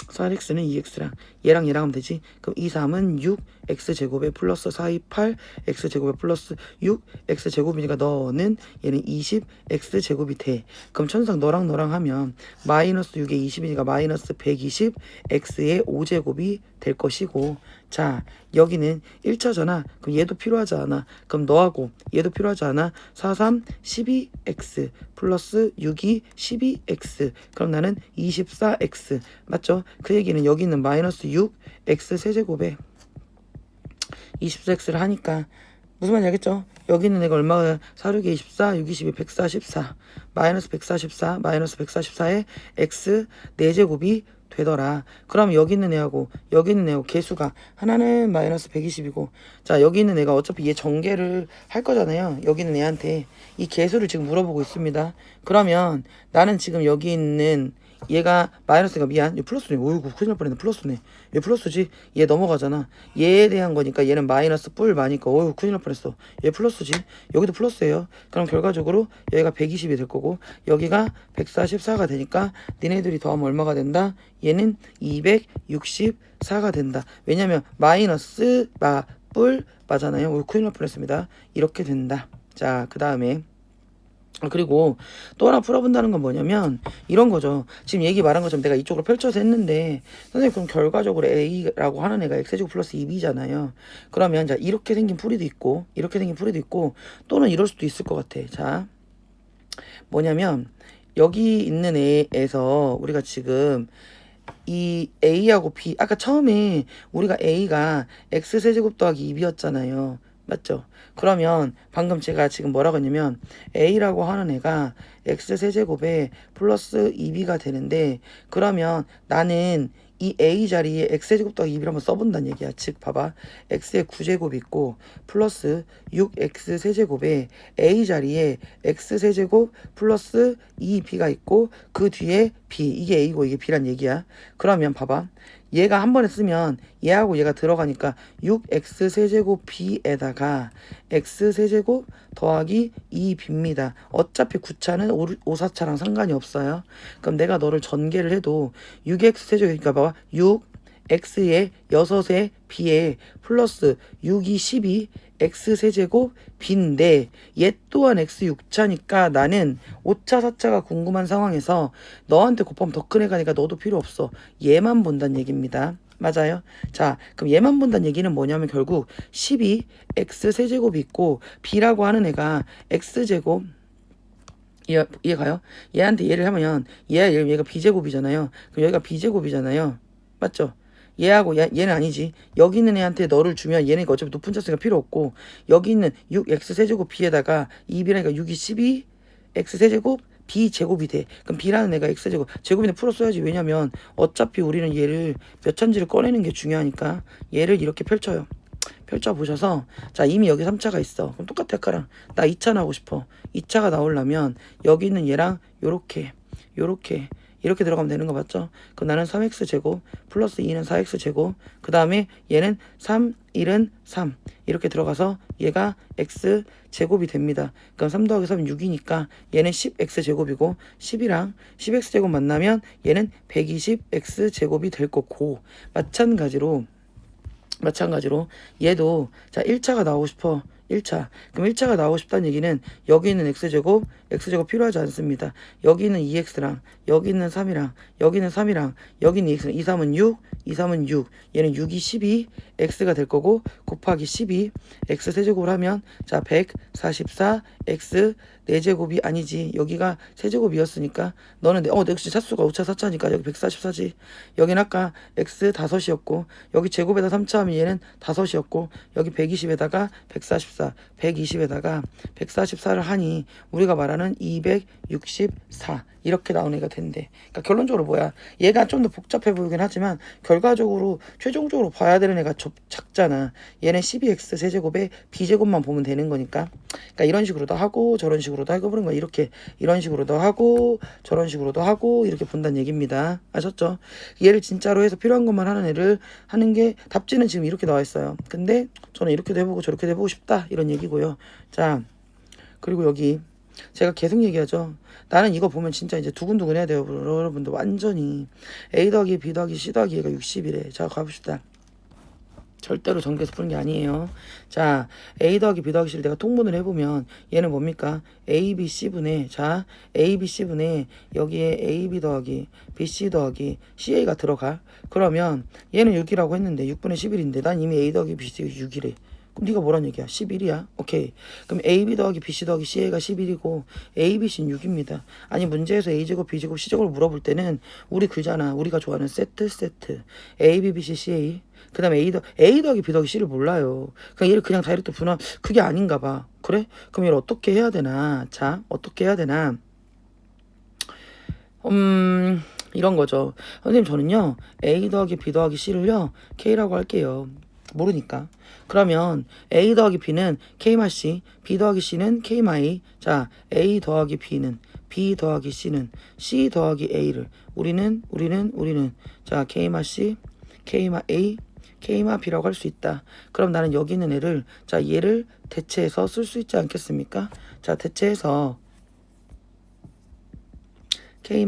4x는 2x랑 얘랑 하면 되지. 그럼 2, 3은 6 x제곱에 플러스 4, 2, 8 x제곱에 플러스 6 x제곱이니까 너는 얘는 20 x제곱이 돼. 그럼 천상 너랑 하면 마이너스 6에 20이니까 마이너스 120 x의 5제곱이 될 것이고 자 여기는 1차잖아. 그럼 얘도 필요하지 않아. 그럼 너하고 얘도 필요하지 않아. 4, 3, 12x 플러스 6이 12x 그럼 나는 24x 맞죠? 그 얘기는 여기 있는 마이너스 6 x 세제곱에 24x를 하니까 무슨 말인지 알겠죠? 여기 있는 애가 얼마가 4, 6에 24, 6, 22, 144 마이너스 144 마이너스 144에 x 4제곱이 되더라. 그럼 여기 있는 애하고 여기 있는 애하고 개수가 하나는 마이너스 120이고 자 여기 있는 애가 어차피 얘 전개를 할 거잖아요. 여기 있는 애한테 이 개수를 지금 물어보고 있습니다. 그러면 나는 지금 여기 있는 얘가 마이너스가 미안 얘 플러스네. 오이구 큰일 날 뻔했네. 플러스네. 얘 플러스지. 얘 넘어가잖아. 얘에 대한 거니까 얘는 마이너스 뿔 마니까 오이구 큰일 날 뻔했어. 얘 플러스지. 여기도 플러스예요. 그럼 결과적으로 여기가 120이 될 거고 여기가 144가 되니까 니네들이 더하면 얼마가 된다? 얘는 264가 된다. 왜냐면 마이너스 뿔 맞잖아요. 오이구 큰일 날 뻔했습니다. 이렇게 된다. 자 그 다음에 그리고 또 하나 풀어본다는 건 뭐냐면 이런 거죠. 지금 얘기 말한 것처럼 내가 이쪽으로 펼쳐서 했는데 선생님 그럼 결과적으로 A라고 하는 애가 X제곱 플러스 2B잖아요. 그러면 자 이렇게 생긴 풀이도 있고 이렇게 생긴 풀이도 있고 또는 이럴 수도 있을 것 같아. 자 뭐냐면 여기 있는 애에서 우리가 지금 이 A하고 B 아까 처음에 우리가 A가 X세제곱 더하기 2B였잖아요. 맞죠? 그러면 방금 제가 지금 뭐라고 했냐면 A라고 하는 애가 X세제곱에 플러스 2B가 되는데 그러면 나는 이 A 자리에 X세제곱 더하기 2B를 한번 써본다는 얘기야. 즉 봐봐 X의 9제곱이 있고 플러스 6X세제곱에 A 자리에 X세제곱 플러스 2B가 있고 그 뒤에 B 이게 A고 이게 B란 얘기야. 그러면 봐봐 얘가 한 번에 쓰면 얘하고 얘가 들어가니까 6x세제곱 b에다가 x세제곱 더하기 2b입니다. 어차피 9차는 5사차랑 상관이 없어요. 그럼 내가 너를 전개를 해도 6x세제곱이니까 봐봐 6x에 6에 b에 플러스 6이 12 x세제곱 b인데 얘 또한 x 6차니까 나는 5차 4차가 궁금한 상황에서 너한테 곱하면 더 큰 애가 니까 너도 필요 없어. 얘만 본다는 얘기입니다. 맞아요? 자 그럼 얘만 본다는 얘기는 뭐냐면 결국 12 x세제곱이 있고 b라고 하는 애가 x제곱 이해 가요? 얘한테 얘를 하면 얘가 b제곱이잖아요. 그럼 여기가 b제곱이잖아요. 맞죠? 얘하고 얘는 아니지. 여기 있는 애한테 너를 주면 얘는 어차피 높은 차수가 필요 없고 여기 있는 6x세제곱 b에다가 2b라니까 6이 12 x세제곱 b제곱이 돼. 그럼 b라는 애가 x제곱 제곱인데 풀어 써야지. 왜냐면 어차피 우리는 얘를 몇 천지를 꺼내는 게 중요하니까 얘를 이렇게 펼쳐요. 펼쳐보셔서 자 이미 여기 3차가 있어. 그럼 똑같아 아까랑 나 2차 나오고 싶어. 2차가 나오려면 여기 있는 얘랑 요렇게 이렇게 들어가면 되는 거 맞죠? 그럼 나는 3x제곱 플러스 2는 4x제곱 그 다음에 얘는 3 1은 3 이렇게 들어가서 얘가 x제곱이 됩니다. 그럼 3 더하기 3은 6이니까 얘는 10x제곱이고 10이랑 10x제곱 만나면 얘는 120x제곱이 될 거고 마찬가지로 얘도 자 1차가 나오고 싶어. 1차. 그럼 1차가 나오고 싶다는 얘기는 여기 있는 x제곱 필요하지 않습니다. 여기 있는 2x랑 여기 있는 3이랑 여기 있는 3이랑 여기 있는 2x랑 2, 3은 6 2, 3은 6 얘는 6이 12 x가 될 거고 곱하기 12 x 세제곱을 하면 자 144 x 4제곱이 아니지. 여기가 세제곱이었으니까 너는 역시 차수가 5차 4차니까 여기 144지. 여긴 아까 x 5이었고 여기 제곱에다 3차 하면 얘는 5이었고 여기 120에다가 144 120에다가 144를 하니 우리가 말하는 264 이렇게 나오는 애가 된대. 그러니까 결론적으로 뭐야? 얘가 좀 더 복잡해 보이긴 하지만 결과적으로 최종적으로 봐야 되는 애가 작잖아. 얘는 12x 세제곱에 b제곱만 보면 되는 거니까. 그러니까 이런 식으로도 하고 저런 식으로도 하고 그런 거 이렇게 이런 식으로도 하고 저런 식으로도 하고 이렇게 본다는 얘기입니다. 아셨죠? 얘를 진짜로 해서 필요한 것만 하는 애를 하는 게 답지는 지금 이렇게 나와 있어요. 근데 저는 이렇게도 해보고 저렇게도 해보고 싶다 이런 얘기고요. 자 그리고 여기 제가 계속 얘기하죠. 나는 이거 보면 진짜 이제 두근두근 해야 돼요. 여러분들 완전히 A 더하기 B 더하기 C 더하기 얘가 60이래. 자 가봅시다. 절대로 전개해서 푸는 게 아니에요. 자 A 더하기 B 더하기 C를 내가 통분을 해보면 얘는 뭡니까? A, B, C분의 자 A, B, C분의 여기에 A, B 더하기 B, C 더하기 CA가 들어가. 그러면 얘는 6이라고 했는데 6분의 11인데 난 이미 A 더하기 B, C가 6이래. 그럼 네가 뭐란 얘기야? 11이야. 오케이. 그럼 AB 더하기 BC 더하기 CA가 11이고 ABC는 6입니다. 아니 문제에서 A제곱, B제곱, C제곱을 물어볼 때는 우리 그잖아. 우리가 좋아하는 세트 AB, BC, CA 그 다음에 A 더하기 B 더하기 C를 몰라요. 그냥 얘를 그냥 다이렉트 분할 그게 아닌가 봐. 그래? 그럼 얘를 어떻게 해야 되나? 자 어떻게 해야 되나? 이런 거죠. 선생님 저는요 A 더하기 B 더하기 C를요 K라고 할게요. 모르니까. 그러면 A 더하기 B는 K마 C, B 더하기 C는 K마 A. 자, A 더하기 B는 B 더하기 C는 C 더하기 A를 우리는 자 K마 C, K마 A, K마 B라고 할 수 있다. 그럼 나는 여기 있는 애를 자 얘를 대체해서 쓸 수 있지 않겠습니까? 자 대체해서 K-A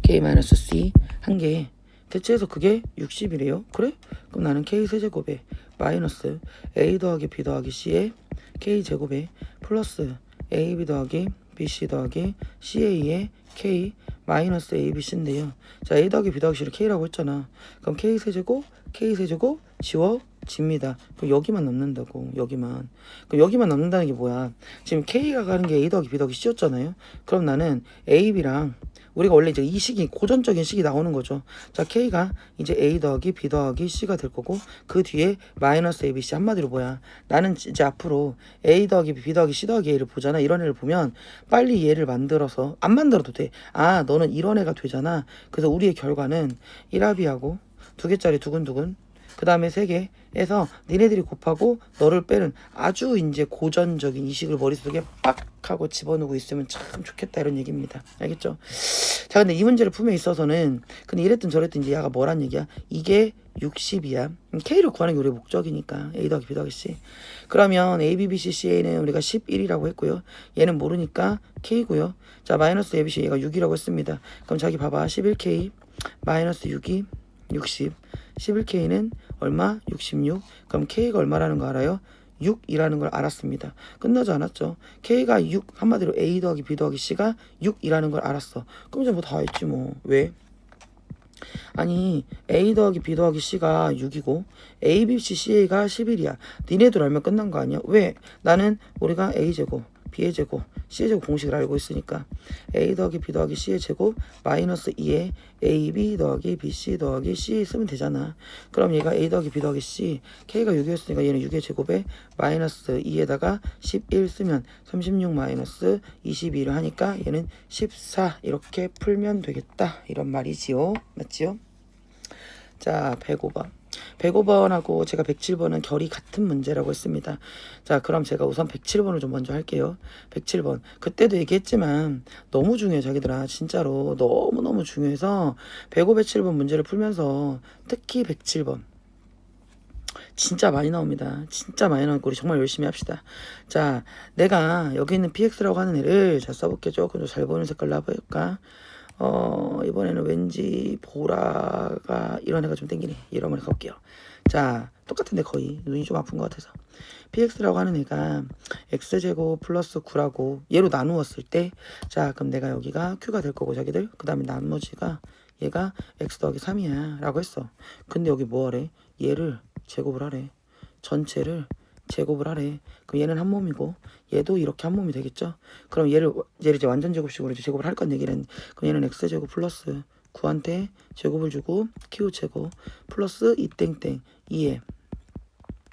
K-C 한 개 대체해서 그게 60이래요. 그래? 그럼 나는 K세제곱에 마이너스 A 더하기 B 더하기 C에 K제곱에 플러스 AB 더하기 BC 더하기 CA에 K 마이너스 ABC인데요. 자 A 더하기 B 더하기 C를 K라고 했잖아. 그럼 K세제곱 지워집니다. 그럼 여기만 남는다고. 여기만. 그럼 여기만 남는다는 게 뭐야? 지금 K가 가는 게 A 더하기 B 더하기 C였잖아요. 그럼 나는 AB랑 우리가 원래 이제 이 식이 고전적인 식이 나오는 거죠. 자 K가 이제 A 더하기 B 더하기 C가 될 거고 그 뒤에 마이너스 ABC 한마디로 뭐야? 나는 이제 앞으로 A 더하기 B 더하기 C 더하기 A를 보잖아. 이런 애를 보면 빨리 얘를 만들어서 안 만들어도 돼. 아 너는 이런 애가 되잖아. 그래서 우리의 결과는 1합이하고 2개짜리 두근두근 그 다음에 3개 해서 니네들이 곱하고 너를 빼는 아주 이제 고전적인 이식을 머릿속에 빡 하고 집어넣고 있으면 참 좋겠다 이런 얘기입니다. 알겠죠? 자 근데 이 문제를 품에 있어서는 근데 이랬든 저랬든 이제 야가 뭐란 얘기야? 이게 60이야. K를 구하는 게 우리의 목적이니까 A 더하기 B 더하기 C. 그러면 A, B, B, C, C는 우리가 11이라고 했고요. 얘는 모르니까 K고요. 자 마이너스 A, B, C 얘가 6이라고 했습니다. 그럼 자기 봐봐 11K 마이너스 6이 60 11K는 얼마? 66 그럼 K가 얼마라는 거 알아요? 6이라는 걸 알았습니다. 끝나지 않았죠. K가 6 한마디로 A 더하기 B 더하기 C가 6이라는 걸 알았어. 그럼 이제 뭐 다 했지 뭐. 왜? 아니 A 더하기 B 더하기 C가 6이고 A, B, C, CA가 11이야. 니네들 알면 끝난 거 아니야? 왜? 나는 우리가 A제곱 B의 제곱, C의 제곱 공식을 알고 있으니까 A 더하기 B 더하기 C의 제곱 마이너스 2에 AB 더하기 BC 더하기 C 쓰면 되잖아. 그럼 얘가 A 더하기 B 더하기 C K가 6이었으니까 얘는 6의 제곱에 마이너스 2에다가 11 쓰면 36 마이너스 22를 하니까 얘는 14 이렇게 풀면 되겠다. 이런 말이지요. 맞지요? 자 105번 105번하고 제가 107번은 결이 같은 문제라고 했습니다. 자 그럼 제가 우선 107번을 좀 먼저 할게요. 107번 그때도 얘기했지만 너무 중요해 자기들아. 진짜로 너무너무 중요해서 105, 107번 문제를 풀면서 특히 107번 진짜 많이 나옵니다. 진짜 많이 나오니까 우리 정말 열심히 합시다. 자 내가 여기 있는 px라고 하는 애를 자 써볼게. 조금 더 잘 보이는 색깔로 해볼까. 이번에는 왠지 보라가 이런 애가 좀 땡기네. 이런 걸 가볼게요. 자, 똑같은데 거의 눈이 좀 아픈 것 같아서. px라고 하는 애가 x제곱 플러스 9라고 얘로 나누었을 때 자, 그럼 내가 여기가 q가 될 거고 자기들 그 다음에 나머지가 얘가 x 더하기 3이야 라고 했어. 근데 여기 뭐 하래? 얘를 제곱을 하래. 전체를 제곱을 하래. 그럼 얘는 한 몸이고 얘도 이렇게 한 몸이 되겠죠. 그럼 얘를 이제 완전 제곱식으로 이제 제곱을 할 건 얘기는 그럼 얘는 x제곱 플러스 9한테 제곱을 주고 q제곱 플러스 2땡땡 2에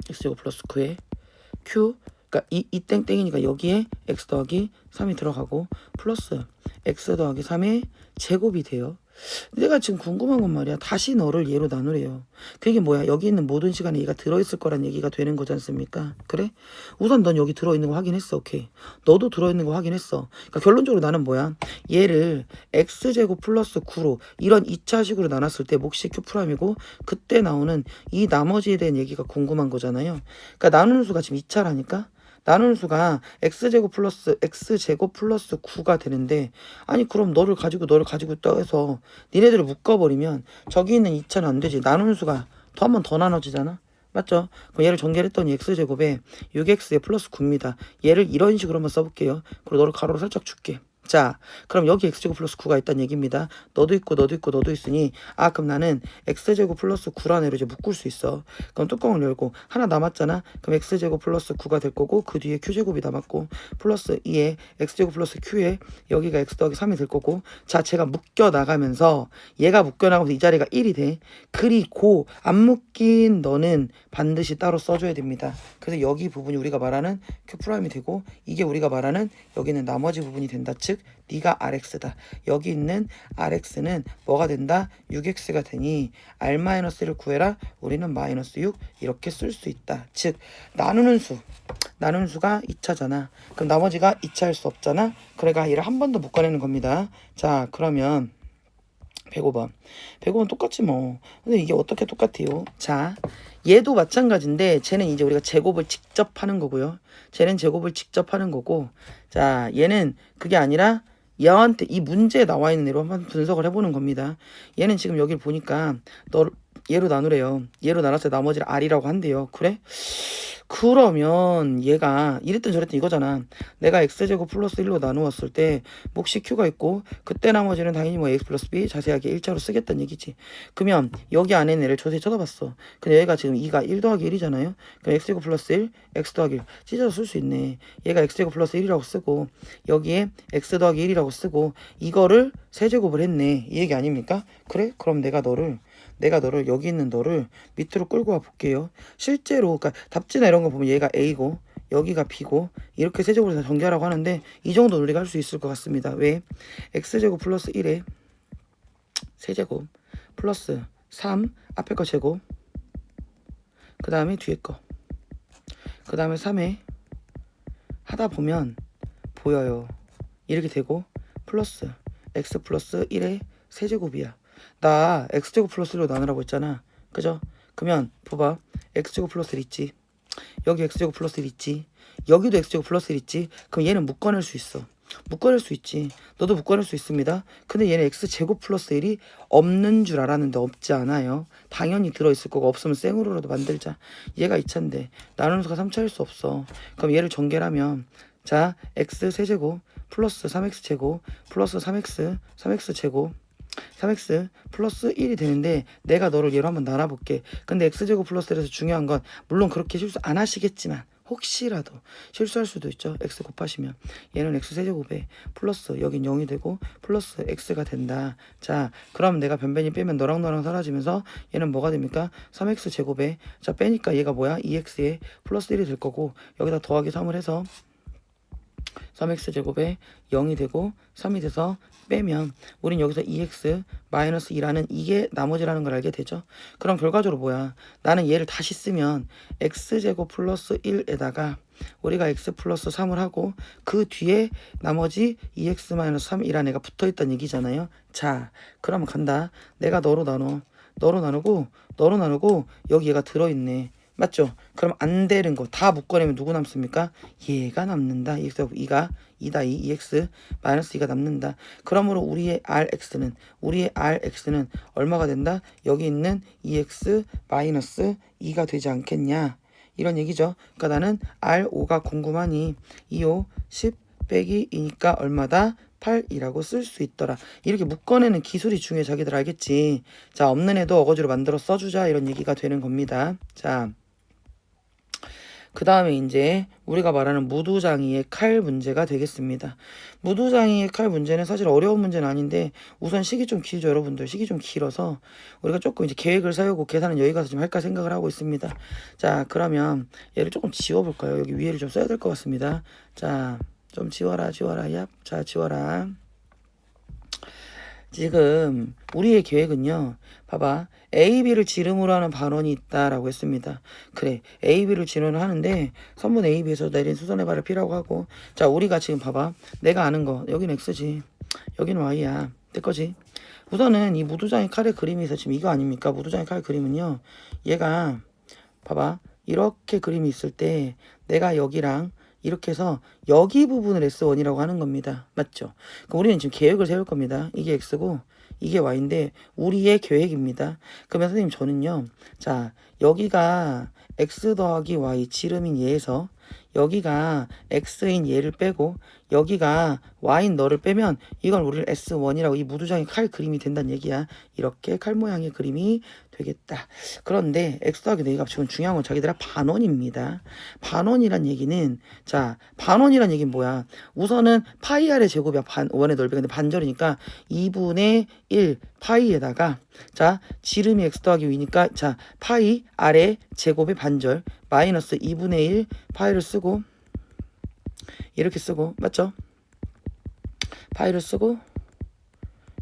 x제곱 플러스 9에 q 그러니까 이 땡땡이니까 여기에 x 더하기 3이 들어가고 플러스 x 더하기 3의 제곱이 돼요. 내가 지금 궁금한 건 말이야. 다시 너를 얘로 나누래요. 그게 뭐야? 여기 있는 모든 시간에 얘가 들어있을 거란 얘기가 되는 거지 않습니까? 그래? 우선 넌 여기 들어있는 거 확인했어. 오케이. 너도 들어있는 거 확인했어. 그러니까 결론적으로 나는 뭐야? 얘를 x제곱 플러스 9로 이런 2차식으로 나눴을 때 몫이 q'이고 그때 나오는 이 나머지에 대한 얘기가 궁금한 거잖아요. 그러니까 나누는 수가 지금 2차라니까? 나누는 수가 x제곱 플러스 9가 되는데 아니 그럼 너를 가지고 있다 해서 니네들을 묶어버리면 저기 있는 2차는 안 되지. 나누는 수가 한 번 더 나눠지잖아. 맞죠? 그럼 얘를 전개했더니 x제곱에 6x에 플러스 9입니다. 얘를 이런 식으로 한번 써볼게요. 그리고 너를 가로로 살짝 줄게. 자 그럼 여기 x제곱 플러스 9가 있다는 얘기입니다. 너도 있고 너도 있으니 아 그럼 나는 x제곱 플러스 9라는 애로 이제 묶을 수 있어. 그럼 뚜껑을 열고 하나 남았잖아. 그럼 x제곱 플러스 9가 될 거고 그 뒤에 q제곱이 남았고 플러스 2에 x제곱 플러스 q에 여기가 x 더하기 3이 될 거고 자 제가 묶여 나가면서 얘가 묶여 나가면서 이 자리가 1이 돼. 그리고 안 묶인 너는 반드시 따로 써줘야 됩니다. 그래서 여기 부분이 우리가 말하는 q'이 되고 이게 우리가 말하는 여기는 나머지 부분이 된다. 즉 즉 네가 rx다. 여기 있는 rx는 뭐가 된다? 6x가 되니 r-를 구해라. 우리는 마이너스 6 이렇게 쓸 수 있다. 즉 나누는 수가 2차잖아. 그럼 나머지가 2차일 수 없잖아. 그러니까 얘를 한 번 더 묶어내는 겁니다. 자 그러면 105번 똑같지 뭐. 근데 이게 어떻게 똑같아요? 자 얘도 마찬가지인데 쟤는 이제 우리가 제곱을 직접 하는 거고요. 쟤는 제곱을 직접 하는 거고, 자 얘는 그게 아니라 얘한테 이 문제에 나와 있는 애로 한번 분석을 해보는 겁니다. 얘는 지금 여기를 보니까 얘로 나누래요. 얘로 나눴을 때 나머지를 r이라고 한대요. 그래? 그러면 얘가 이랬든 저랬든 이거잖아. 내가 x제곱 플러스 1로 나누었을 때 몫이 q가 있고 그때 나머지는 당연히 뭐 x 플러스 b 자세하게 1차로 쓰겠다는 얘기지. 그러면 여기 안에 있는 애를 자세히 쳐다봤어. 근데 얘가 지금 2가 1 더하기 1이잖아요. 그럼 x제곱 플러스 1 x 더하기 1 찢어서 쓸 수 있네. 얘가 x제곱 플러스 1이라고 쓰고 여기에 x 더하기 1이라고 쓰고 이거를 세제곱을 했네. 이 얘기 아닙니까? 그래? 그럼 내가 너를 여기 있는 너를 밑으로 끌고 와 볼게요. 실제로 그러니까 답지나 이런 거 보면 얘가 A고 여기가 B고 이렇게 세제곱을 다 전개하라고 하는데 이 정도 논리가 할 수 있을 것 같습니다. 왜? X제곱 플러스 1에 세제곱 플러스 3 앞에 거 제곱 그 다음에 뒤에 거 그 다음에 3에 하다 보면 보여요. 이렇게 되고 플러스 X 플러스 1의 세제곱이야. 나 x제곱 플러스 1로 나누라고 했잖아. 그죠? 그러면 봐봐. x제곱 플러스 1 있지. 여기 x제곱 플러스 1 있지. 여기도 x제곱 플러스 1 있지. 그럼 얘는 묶어낼 수 있어. 묶어낼 수 있지. 너도 묶어낼 수 있습니다. 근데 얘는 x제곱 플러스 1이 없는 줄 알았는데 없지 않아요. 당연히 들어있을 거고 없으면 생으로라도 만들자. 얘가 2차인데 나누는 수가 3차일 수 없어. 그럼 얘를 전개하면 자 x 세제곱 플러스 3x 제곱 플러스 3x 제곱 3x 플러스 1이 되는데 내가 너를 얘로 한번 나눠볼게. 근데 x제곱 플러스 1에서 중요한 건 물론 그렇게 실수 안 하시겠지만 혹시라도 실수할 수도 있죠. x 곱하시면 얘는 x 세제곱에 플러스 여긴 0이 되고 플러스 x가 된다. 자 그럼 내가 변변히 빼면 너랑 사라지면서 얘는 뭐가 됩니까? 3x 제곱에 자 빼니까 얘가 뭐야? 2x에 플러스 1이 될 거고 여기다 더하기 3을 해서 3x제곱에 0이 되고 3이 돼서 빼면 우린 여기서 2x 마이너스 2라는 이게 나머지라는 걸 알게 되죠. 그럼 결과적으로 뭐야? 나는 얘를 다시 쓰면 x제곱 플러스 1에다가 우리가 x 플러스 3을 하고 그 뒤에 나머지 2x 마이너스 3이라는 애가 붙어있다는 얘기잖아요. 자 그러면 간다. 내가 너로 나누고 여기 얘가 들어있네. 맞죠? 그럼 안 되는 거 다 묶어내면 누구 남습니까? 얘가 남는다. 2가 2다 2x 마이너스 2가 남는다. 그러므로 우리의 rx는 얼마가 된다? 여기 있는 2x 마이너스 2가 되지 않겠냐? 이런 얘기죠. 그러니까 나는 r5가 궁금하니 2, 5, 10 빼기 2니까 얼마다? 8이라고 쓸 수 있더라. 이렇게 묶어내는 기술이 중요해. 자기들 알겠지? 자 없는 애도 어거지로 만들어 써주자 이런 얘기가 되는 겁니다. 자 그 다음에 이제 우리가 말하는 무두장이의 칼 문제가 되겠습니다. 무두장이의 칼 문제는 사실 어려운 문제는 아닌데 우선 식이 좀 길죠. 여러분들 식이 좀 길어서 우리가 조금 이제 계획을 세우고 계산은 여기 가서 좀 할까 생각을 하고 있습니다. 자 그러면 얘를 조금 지워볼까요? 여기 위에를 좀 써야 될 것 같습니다. 자 좀 지워라 얍. 자 지워라. 지금 우리의 계획은요. 봐봐. A, B를 지름으로 하는 반원이 있다라고 했습니다. 그래. A, B를 지름으로 하는데 선분 A, B에서 내린 수선의 발을 P라고 하고 자 우리가 지금 봐봐. 내가 아는 거 여기는 X지. 여기는 Y야. 될 거지. 우선은 이 무두장의 칼의 그림에서 지금 이거 아닙니까? 무두장의 칼 그림은요. 얘가 봐봐. 이렇게 그림이 있을 때 내가 여기랑 이렇게 해서 여기 부분을 S1이라고 하는 겁니다. 맞죠? 그럼 우리는 지금 계획을 세울 겁니다. 이게 X고 이게 Y인데 우리의 계획입니다. 그러면 선생님 저는요. 자 여기가 X 더하기 Y 지름인 얘에서 여기가 X인 얘를 빼고 여기가 Y인 너를 빼면 이건 우리를 S1이라고 이 무두장의 칼 그림이 된다는 얘기야. 이렇게 칼 모양의 그림이 되겠다. 그런데 X 더하기 너희가 지금 중요한 건 자기들아 반원입니다. 반원이란 얘기는 자 반원이란 얘기는 뭐야? 우선은 파이 R의 제곱이야. 원의 넓이가 근데 반절이니까 2분의 1 파이에다가 자 지름이 X 더하기 V니까 자 파이 R의 제곱의 반절 마이너스 2분의 1 파이를 쓰고 이렇게 쓰고 맞죠? 파이를 쓰고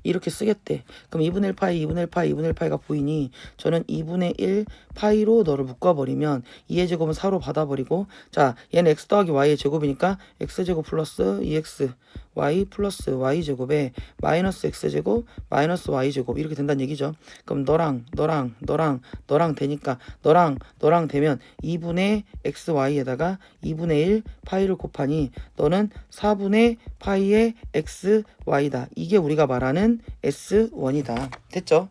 이렇게 쓰겠대. 그럼 2분의 1 파이, 2분의 1 파이, 2분의 1 파이가 보이니 저는 2분의 1 파이로 너를 묶어버리면 2의 제곱은 4로 받아버리고 자 얘는 x 더하기 y의 제곱이니까 x제곱 플러스 2x y 플러스 y제곱에 마이너스 x제곱 마이너스 y제곱 이렇게 된다는 얘기죠. 그럼 너랑 되니까 너랑 되면 2분의 xy에다가 2분의 1 파이를 곱하니 너는 4분의 파이의 xy다. 이게 우리가 말하는 S1이다. 됐죠?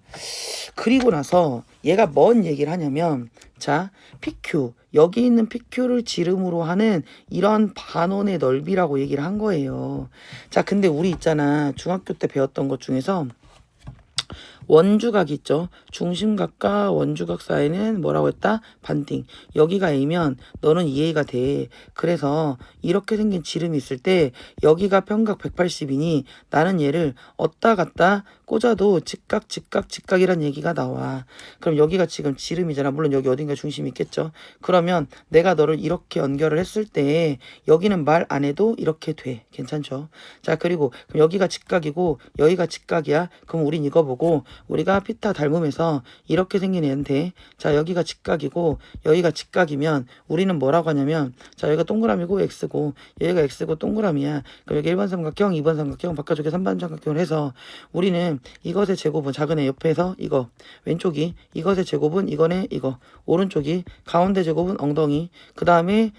그리고 나서 얘가 뭔 얘기를 하냐면 자 PQ 여기 있는 PQ를 지름으로 하는 이런 반원의 넓이라고 얘기를 한 거예요. 자 근데 우리 있잖아 중학교 때 배웠던 것 중에서 원주각 있죠. 중심각과 원주각 사이는 뭐라고 했다? 반딩. 여기가 A면 너는 2A가 돼. 그래서 이렇게 생긴 지름이 있을 때 여기가 평각 180이니 나는 얘를 얻다 갔다 꽂아도 직각이란 얘기가 나와. 그럼 여기가 지금 지름이잖아. 물론 여기 어딘가 중심이 있겠죠. 그러면 내가 너를 이렇게 연결을 했을 때 여기는 말 안 해도 이렇게 돼. 괜찮죠? 자 그리고 그럼 여기가 직각이고 여기가 직각이야. 그럼 우린 이거 보고 우리가 피타 닮음에서 이렇게 생긴 애한테 자 여기가 직각이고 여기가 직각이면 우리는 뭐라고 하냐면 자 여기가 동그라미고 x고 여기가 x고 동그라미야. 그럼 여기 1번 삼각형 2번 삼각형 바깥쪽에 3번 삼각형을 해서 우리는 이것의 제곱은 작은 애 옆에서 이거 왼쪽이 이것의 제곱은 이거네 이거 오른쪽이 가운데 제곱은 엉덩이 그 다음에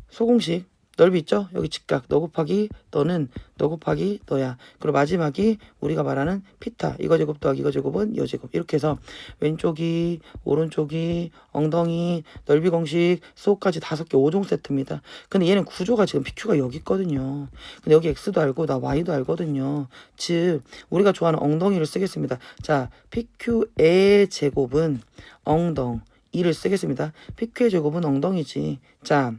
소공식 넓이 있죠? 여기 직각 너 곱하기 너는 너 곱하기 너야. 그리고 마지막이 우리가 말하는 피타 이거 제곱 더하기 이거 제곱은 이 제곱 이렇게 해서 왼쪽이 오른쪽이 엉덩이 넓이 공식 수호까지 5개 5종 세트입니다. 근데 얘는 구조가 지금 PQ가 여기 있거든요. 근데 여기 X도 알고 나 Y도 알거든요. 즉 우리가 좋아하는 엉덩이를 쓰겠습니다. 자 PQ의 제곱은 엉덩이를 쓰겠습니다. PQ의 제곱은 엉덩이지. 자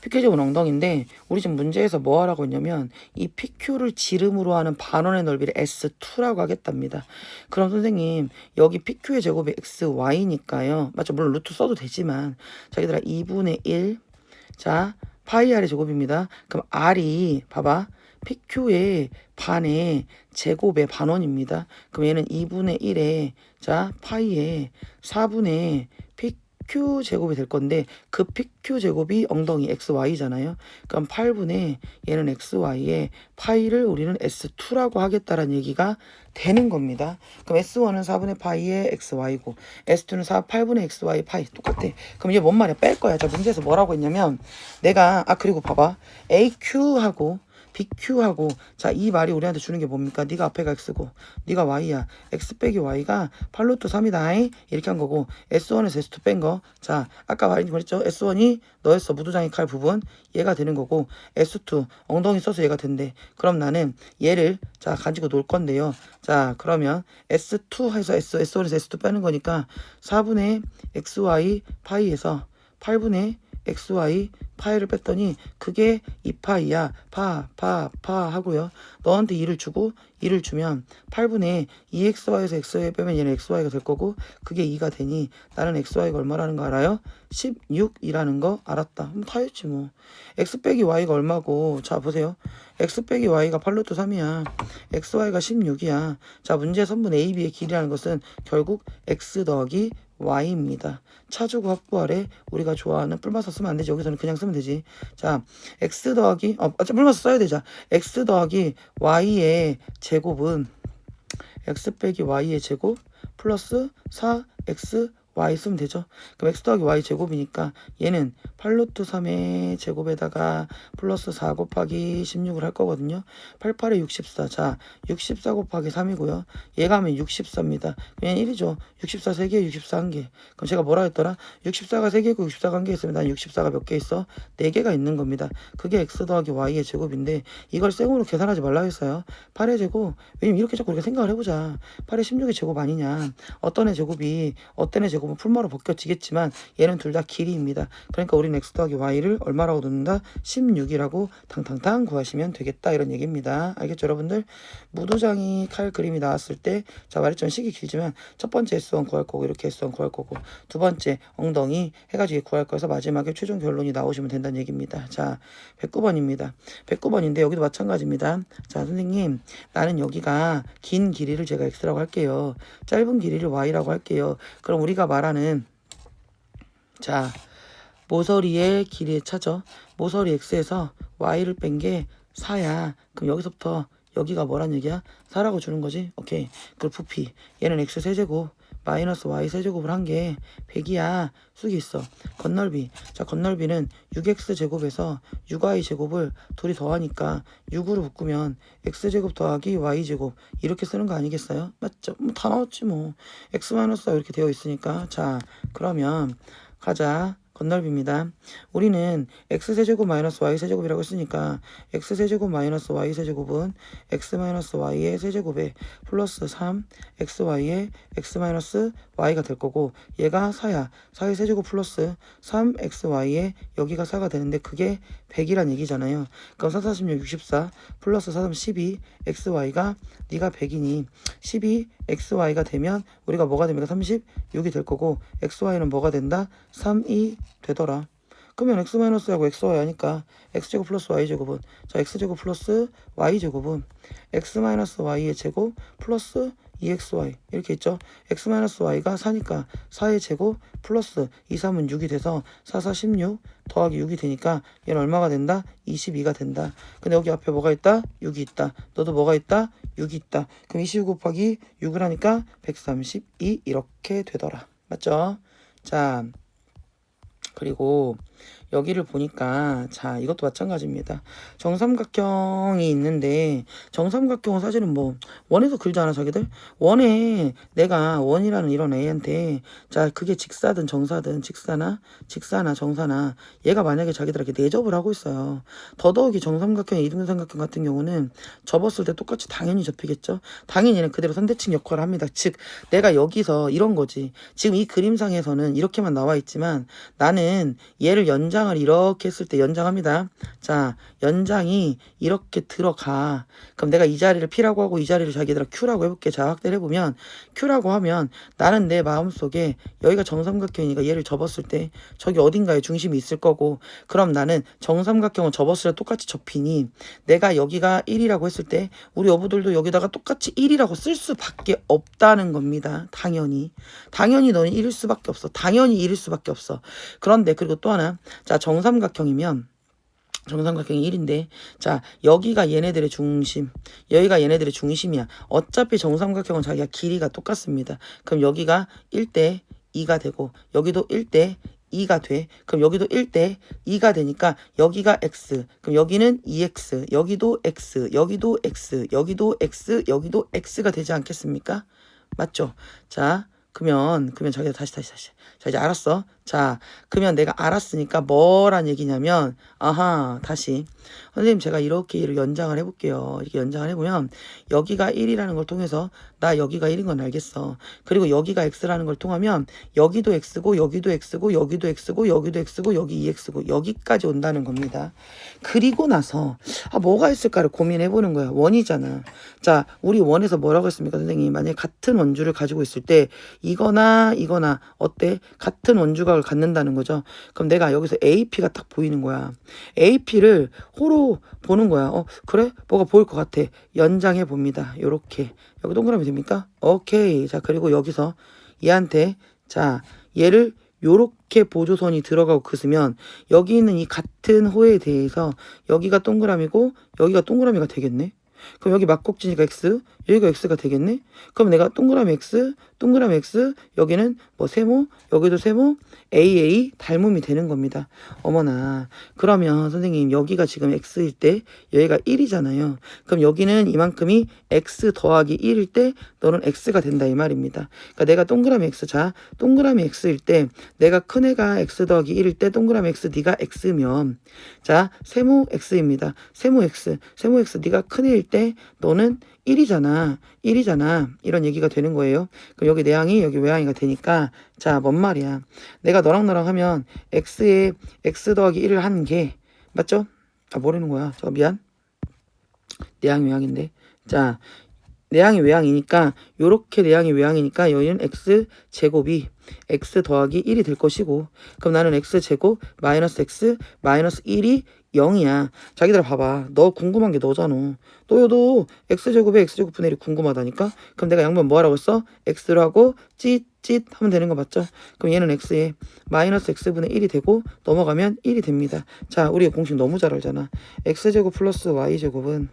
PQ제곱은 엉덩이인데 우리 지금 문제에서 뭐 하라고 했냐면 이 PQ를 지름으로 하는 반원의 넓이를 S2라고 하겠답니다. 그럼 선생님 여기 PQ의 제곱이 XY니까요. 맞죠? 물론 루트 써도 되지만 자 얘들아 2분의 1 자 파이 R의 제곱입니다. 그럼 R이 봐봐 PQ의 반의 제곱의 반원입니다. 그럼 얘는 2분의 1에 자 파이의 4분의 PQ 제곱이 될 건데 그 PQ 제곱이 엉덩이 XY잖아요. 그럼 8분의 얘는 XY에 파이를 우리는 S2라고 하겠다라는 얘기가 되는 겁니다. 그럼 S1은 4분의 파이의 XY고 S2는 8분의 XY 파이 똑같아. 그럼 이게 뭔 말이야? 뺄 거야. 자 문제에서 뭐라고 했냐면 내가 그리고 봐봐 AQ하고 BQ하고 자 이 말이 우리한테 주는 게 뭡니까? 네가 앞에가 X고 네가 Y야. X 빼기 Y가 8루트 3이다 이렇게 한 거고 S1에서 S2 뺀 거 자 아까 말했죠? S1이 너였어 무두장의 칼 부분 얘가 되는 거고 S2 엉덩이 써서 얘가 된대. 그럼 나는 얘를 자 가지고 놀 건데요. 자 그러면 S2 해서 S1에서 S2 빼는 거니까 4분의 XY 파이에서 8분의 XY 파이를 뺐더니 그게 2파이야. 파 하고요. 너한테 2를 주고 2를 주면 8분의 2xy에서 xy 빼면 얘는 xy가 될 거고 그게 2가 되니 나는 xy가 얼마라는 거 알아요? 16이라는 거 알았다. 다 했지 뭐. x 빼기 y가 얼마고 자 보세요. x 빼기 y가 8루트 3이야. xy가 16이야. 자 문제 선분 AB의 길이라는 것은 결국 x 더하기 y입니다. 차주고 확보하래. 우리가 좋아하는 뿔마서 쓰면 안 되지. 여기서는 그냥 쓰면 되지. 자 x 더하기 뿔마서 써야 되자. x 더하기 y의 제곱은 x 빼기 y의 제곱 플러스 4x y 쓰면 되죠. 그럼 x 더하기 y 제곱이니까 얘는 8루트 3의 제곱에다가 플러스 4 곱하기 16을 할 거거든요. 88에 64. 자 64 곱하기 3이고요. 얘가 하면 64입니다. 그냥 1이죠. 64 3개 64 1개. 그럼 제가 뭐라 했더라? 64가 3개고 64가 1개 있으면 난 64가 몇 개 있어? 4개가 있는 겁니다. 그게 x 더하기 y의 제곱인데 이걸 쌩으로 계산하지 말라 했어요. 8의 제곱 왜냐면 이렇게 자꾸 우리가 생각을 해보자. 8의 16의 제곱 아니냐. 어떤 애 제곱이 어떤 애 제곱 제곱은 풀마로 벗겨지겠지만 얘는 둘 다 길이입니다. 그러니까 우리는 x 더하기 y를 얼마라고 놓는다? 16이라고 탕탕탕 구하시면 되겠다 이런 얘기입니다. 알겠죠 여러분들? 무도장이 칼 그림이 나왔을 때 자 말했지만 식이 길지만 첫 번째 S1 구할 거고 이렇게 S1 구할 거고 두 번째 엉덩이 해가지고 구할 거여서 마지막에 최종 결론이 나오시면 된다는 얘기입니다. 자 109번입니다. 109번인데 여기도 마찬가지입니다. 자 선생님 나는 여기가 긴 길이를 제가 x라고 할게요. 짧은 길이를 y라고 할게요. 그럼 우리가 말하는 자 모서리의 길이의 차죠. 모서리 x에서 y를 뺀 게 4야. 그럼 여기서부터 여기가 뭐란 얘기야? 4라고 주는 거지. 오케이. 그리고 부피 얘는 x 세제곱 마이너스 y 세제곱을 한 게 100이야. 쑥이 있어. 건널비. 자 건널비는 6x 제곱에서 6y 제곱을 둘이 더하니까 6으로 묶으면 x 제곱 더하기 y 제곱 이렇게 쓰는 거 아니겠어요? 맞죠? 뭐 다 나왔지 뭐. x 마이너스 y 이렇게 되어 있으니까 자 그러면 가자. 건널비입니다. 우리는 x세제곱 마이너스 y세제곱이라고 했으니까 x세제곱 마이너스 y세제곱은 x 마이너스 y의 세제곱에 플러스 3 xy의 x 마이너스 y가 될 거고 얘가 4야. 4의 세제곱 플러스 3xy의 여기가 4가 되는데 그게 100이란 얘기잖아요. 그럼 4, 46, 64 플러스 4, 3, 12 xy가 네가 100이니 12 xy가 되면 우리가 뭐가 됩니까? 36이 될 거고 xy는 뭐가 된다? 3이 되더라. 그러면 x-하고 xy 하니까 x제곱 플러스 y제곱은 자 x제곱 플러스 y제곱은 x-y의 제곱 플러스 2xy 이렇게 있죠. x-y가 4니까 4의 제곱 플러스 2, 3은 6이 돼서 4, 4, 16 더하기 6이 되니까 얘는 얼마가 된다? 22가 된다. 근데 여기 앞에 뭐가 있다? 6이 있다. 너도 뭐가 있다? 6이 있다. 그럼 22 곱하기 6을 하니까 132 이렇게 되더라. 맞죠? 자 그리고 여기를 보니까 자 이것도 마찬가지입니다. 정삼각형이 있는데 정삼각형은 사실은 뭐 원에서 그리잖아 자기들. 원에 내가 원이라는 이런 애한테 자 그게 직사든 정사든 직사나 정사나 얘가 만약에 자기들에게 내접을 하고 있어요. 더더욱이 정삼각형의 이등분삼각형 같은 경우는 접었을 때 똑같이 당연히 접히겠죠. 당연히 얘는 그대로 선대칭 역할을 합니다. 즉 내가 여기서 이런 거지. 지금 이 그림상에서는 이렇게만 나와 있지만 나는 얘를 연장을 이렇게 했을 때 연장합니다. 자 연장이 이렇게 들어가. 그럼 내가 이 자리를 P라고 하고 이 자리를 자기들아 Q라고 해볼게. 자 확대를 해보면 Q라고 하면 나는 내 마음속에 여기가 정삼각형이니까 얘를 접었을 때 저기 어딘가에 중심이 있을 거고 그럼 나는 정삼각형을 접었을 때 똑같이 접히니 내가 여기가 1이라고 했을 때 우리 여부들도 여기다가 똑같이 1이라고 쓸 수밖에 없다는 겁니다. 당연히 너는 1일 수밖에 없어. 당연히 1일 수밖에 없어. 그런데 그리고 또 하나 자 정삼각형이면 정삼각형이 1인데 자 여기가 얘네들의 중심 여기가 얘네들의 중심이야. 어차피 정삼각형은 자기가 길이가 똑같습니다. 그럼 여기가 1대 2가 되고 여기도 1대 2가 돼. 그럼 여기도 1대 2가 되니까 여기가 x 그럼 여기는 2x 여기도 x 여기도 x 여기도 x 여기도 x가 되지 않겠습니까? 맞죠? 자 그러면 자기가 다시 자 이제 알았어. 자 그러면 내가 알았으니까 뭐란 얘기냐면 아하 다시 선생님 제가 이렇게 얘를 연장을 해볼게요. 이렇게 연장을 해보면 여기가 1이라는 걸 통해서 나 여기가 1인 건 알겠어. 그리고 여기가 x라는 걸 통하면 여기도 x고 여기도 x고 여기도 x고 여기도 x고 여기 2x고 여기까지 온다는 겁니다. 그리고 나서 뭐가 있을까를 고민해보는 거야. 원이잖아. 자 우리 원에서 뭐라고 했습니까 선생님? 만약에 같은 원주를 가지고 있을 때 이거나 어때? 같은 원주각을 갖는다는 거죠. 그럼 내가 여기서 AP가 딱 보이는 거야. AP를 호로 보는 거야. 그래? 뭐가 보일 것 같아. 연장해 봅니다. 요렇게. 여기 동그라미 됩니까? 오케이. 자 그리고 여기서 얘한테 자 얘를 요렇게 보조선이 들어가고 그으면 여기 있는 이 같은 호에 대해서 여기가 동그라미고 여기가 동그라미가 되겠네. 그럼 여기 막곡지니까 x 여기가 x가 되겠네. 그럼 내가 동그라미 x 여기는 뭐 세모 여기도 세모 AA 닮음이 되는 겁니다. 어머나 그러면 선생님 여기가 지금 x일 때 여기가 1이잖아요. 그럼 여기는 이만큼이 x 더하기 1일 때 너는 x가 된다 이 말입니다. 그러니까 내가 동그라미 x 자 동그라미 x일 때 내가 큰 애가 x 더하기 1일 때 동그라미 x 네가 x면 자 세모 x입니다. 세모 x 네가 큰 애일 때 너는 1이잖아. 1이잖아. 1이잖아. 이런 얘기가 되는 거예요. 그럼 여기 내항이 여기 외항이가 되니까 자, 뭔 말이야. 내가 너랑 나랑 하면 x에 x 더하기 1을 한 게 맞죠? 아, 뭐라는 거야? 저 미안. 내항이 외항인데. 자, 내항이 외항이니까 요렇게 내항이 외항이니까 여기는 x 제곱이 x 더하기 1이 될 것이고 그럼 나는 x 제곱 마이너스 x 마이너스 1이 0이야. 자기들 봐봐. 너 궁금한 게 너잖아. 너도 x제곱에 x제곱분의 1이 궁금하다니까? 그럼 내가 양변 뭐 하라고 했어? x로 하고 찌찌 하면 되는 거 맞죠? 그럼 얘는 x에 마이너스 x분의 1이 되고 넘어가면 1이 됩니다. 자, 우리 공식 너무 잘 알잖아. x제곱 플러스 y제곱은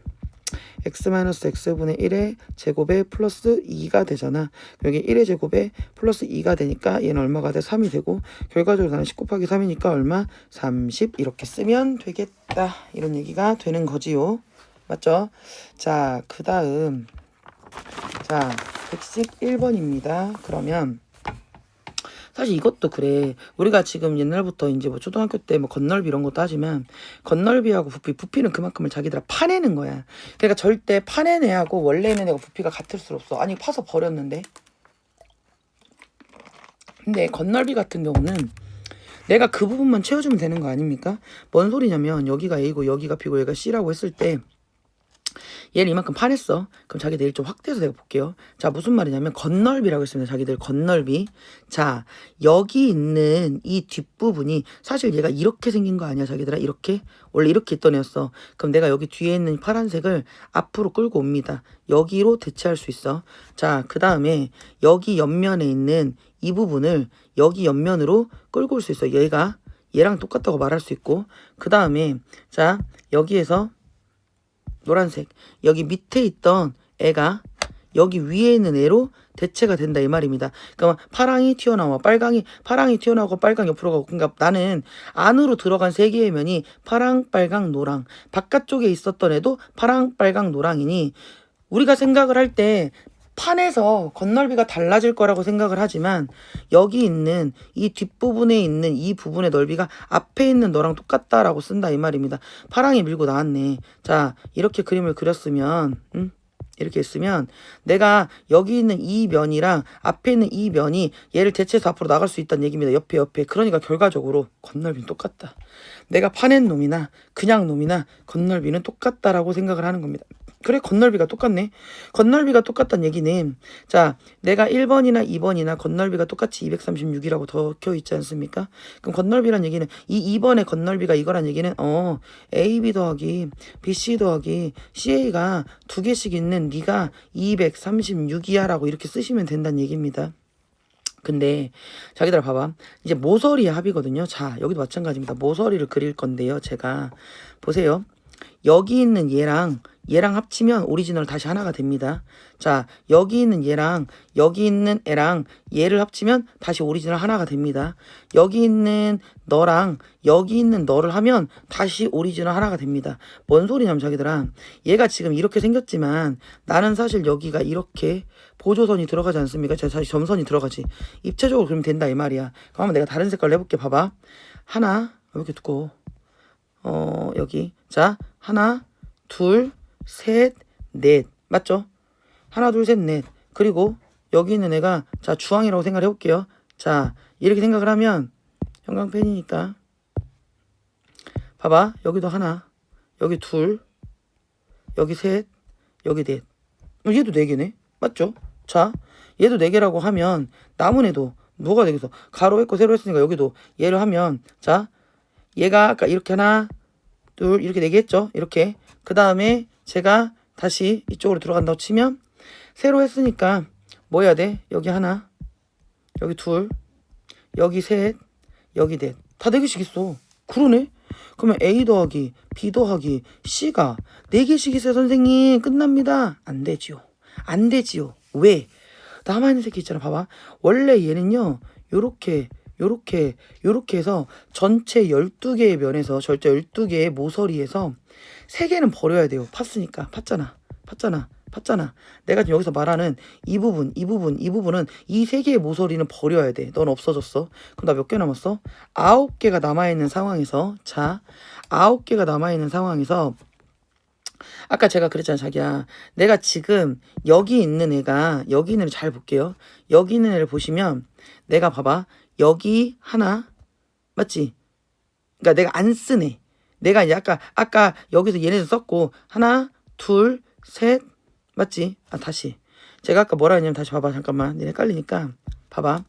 x-x분의 1의 제곱에 플러스 2가 되잖아. 여기 1의 제곱에 플러스 2가 되니까 얘는 얼마가 돼? 3이 되고 결과적으로 나는 10 곱하기 3이니까 얼마? 30 이렇게 쓰면 되겠다. 이런 얘기가 되는 거지요. 맞죠? 자, 그 다음 자 111번입니다. 그러면 사실 이것도 그래. 우리가 지금 옛날부터 이제 뭐 초등학교 때 뭐 건널비 이런 것도 하지만 건널비하고 부피는 그만큼을 자기들아 파내는 거야. 그러니까 절대 파낸 애하고 원래 있는 애가 부피가 같을 수 없어. 아니 파서 버렸는데. 근데 건널비 같은 경우는 내가 그 부분만 채워주면 되는 거 아닙니까? 뭔 소리냐면 여기가 A고 여기가 B고 여기가 C라고 했을 때 얘를 이만큼 파냈어. 그럼 자기들 좀 확대해서 내가 볼게요. 자, 무슨 말이냐면 건널비라고 했습니다. 자기들 건널비. 자, 여기 있는 이 뒷부분이 사실 얘가 이렇게 생긴 거 아니야, 자기들아? 이렇게? 원래 이렇게 있던 애였어. 그럼 내가 여기 뒤에 있는 파란색을 앞으로 끌고 옵니다. 여기로 대체할 수 있어. 자, 그 다음에 여기 옆면에 있는 이 부분을 여기 옆면으로 끌고 올 수 있어. 얘랑 똑같다고 말할 수 있고. 그 다음에 자, 여기에서 노란색 여기 밑에 있던 애가 여기 위에 있는 애로 대체가 된다 이 말입니다. 그러니까 파랑이 튀어나와 파랑이 튀어나오고 빨강 옆으로 가고 그러니까 나는 안으로 들어간 세 개의 면이 파랑 빨강 노랑 바깥쪽에 있었던 애도 파랑 빨강 노랑이니 우리가 생각을 할 때 판에서 건널비가 달라질 거라고 생각을 하지만 여기 있는 이 뒷부분에 있는 이 부분의 넓이가 앞에 있는 너랑 똑같다라고 쓴다 이 말입니다. 파랑이 밀고 나왔네. 자, 이렇게 그림을 그렸으면 이렇게 했으면 내가 여기 있는 이 면이랑 앞에 있는 이 면이 얘를 대체해서 앞으로 나갈 수 있다는 얘기입니다. 옆에. 그러니까 결과적으로 건널비는 똑같다. 내가 파낸 놈이나 그냥 놈이나 건널비는 똑같다라고 생각을 하는 겁니다. 그래, 건널비가 똑같네. 건널비가 똑같다는 얘기는 자, 내가 1번이나 2번이나 건널비가 똑같이 236이라고 적혀 있지 않습니까? 그럼 건널비란 얘기는 이 2번의 건널비가 이거란 얘기는 AB 더하기 BC 더하기 CA가 두 개씩 있는 네가 236이야 라고 이렇게 쓰시면 된다는 얘기입니다. 근데 자기들 봐봐. 이제 모서리의 합이거든요. 자, 여기도 마찬가지입니다. 모서리를 그릴 건데요. 제가 보세요. 여기 있는 얘랑 합치면 오리지널 다시 하나가 됩니다. 자, 여기 있는 얘랑 여기 있는 애랑 얘를 합치면 다시 오리지널 하나가 됩니다. 여기 있는 너랑 여기 있는 너를 하면 다시 오리지널 하나가 됩니다. 뭔 소리냐면 자기들아, 얘가 지금 이렇게 생겼지만 나는 사실 여기가 이렇게 보조선이 들어가지 않습니까? 자, 다시 점선이 들어가지. 입체적으로 그러면 된다 이 말이야. 그러면 내가 다른 색깔로 해볼게. 봐봐. 하나, 이렇게 두고 여기. 자, 하나, 둘, 셋, 넷. 맞죠? 하나, 둘, 셋, 넷. 그리고 여기 있는 애가 자, 주황이라고 생각을 해볼게요. 자, 이렇게 생각을 하면 형광펜이니까 봐봐. 여기도 하나, 여기 둘, 여기 셋, 여기 넷. 얘도 네 개네. 맞죠? 자, 얘도 네 개라고 하면 남은 애도 뭐가 되겠어? 가로 했고 세로 했으니까 여기도 얘를 하면 자, 얘가 아까 이렇게 하나, 둘, 이렇게 네 개 했죠? 이렇게. 그 다음에 제가 다시 이쪽으로 들어간다고 치면 세로 했으니까 뭐 해야 돼? 여기 하나, 여기 둘, 여기 셋, 여기 넷. 다 네 개씩 있어. 그러네? 그러면 A 더하기 B 더하기 C가 네 개씩 있어요, 선생님. 끝납니다. 안 되지요. 안 되지요. 왜? 남아있는 새끼 있잖아. 봐봐. 원래 얘는요. 요렇게 해서 전체 12개의 면에서 절대 12개의 모서리에서 3개는 버려야 돼요. 팠으니까. 팠잖아. 내가 지금 여기서 말하는 이 부분은 이 3개의 모서리는 버려야 돼. 넌 없어졌어. 그럼 나 몇 개 남았어? 9개가 남아있는 상황에서 자, 9개가 남아있는 상황에서 아까 제가 그랬잖아, 자기야. 내가 지금 여기 있는 애가, 여기 있는 애 잘 볼게요. 여기 있는 애를 보시면, 내가 봐봐. 여기 하나, 맞지? 그러니까 내가 안 쓰네. 내가 이제 아까 여기서 얘네들 썼고, 하나, 둘, 셋, 맞지? 아, 다시. 제가 아까 뭐라 했냐면, 다시 봐봐. 잠깐만. 얘네 헷갈리니까. 봐봐.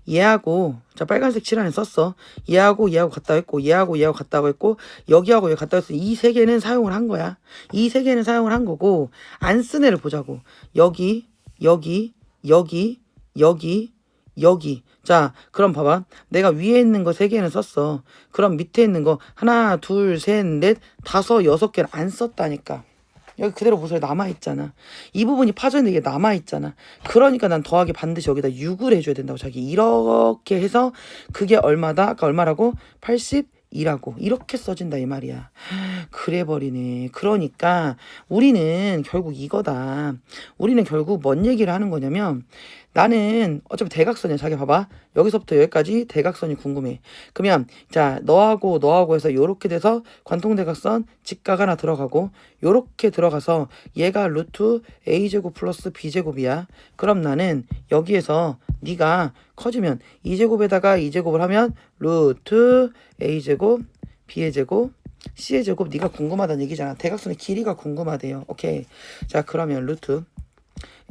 얘하고, 자, 빨간색 칠한에 썼어. 얘하고 갔다 했고, 얘하고 갔다고 했고, 여기하고 여기 갔다 했어. 이 세 개는 사용을 한 거야. 이 세 개는 사용을 한 거고, 안 쓴 애를 보자고. 여기, 여기, 여기, 여기, 여기. 자, 그럼 봐봐. 내가 위에 있는 거 세 개는 썼어. 그럼 밑에 있는 거 하나, 둘, 셋, 넷, 다섯, 여섯 개를 안 썼다니까. 여기 그대로 보세요. 남아있잖아. 이 부분이 파져있는 게 남아있잖아. 그러니까 난 더하기 반드시 여기다 6을 해줘야 된다고. 자기 이렇게 해서 그게 얼마다? 아까 얼마라고? 82라고. 이렇게 써진다 이 말이야. 그래 버리네. 그러니까 우리는 결국 이거다. 우리는 결국 뭔 얘기를 하는 거냐면 나는 어차피 대각선이야. 자기 봐봐. 여기서부터 여기까지 대각선이 궁금해. 그러면 자 너하고 해서 요렇게 돼서 관통대각선 직각 하나 들어가고 요렇게 들어가서 얘가 루트 a제곱 플러스 b제곱이야. 그럼 나는 여기에서 네가 커지면 2제곱에다가 2제곱을 하면 루트 a제곱 b의 제곱 c의 제곱. 네가 궁금하다는 얘기잖아. 대각선의 길이가 궁금하대요. 오케이. 자 그러면 루트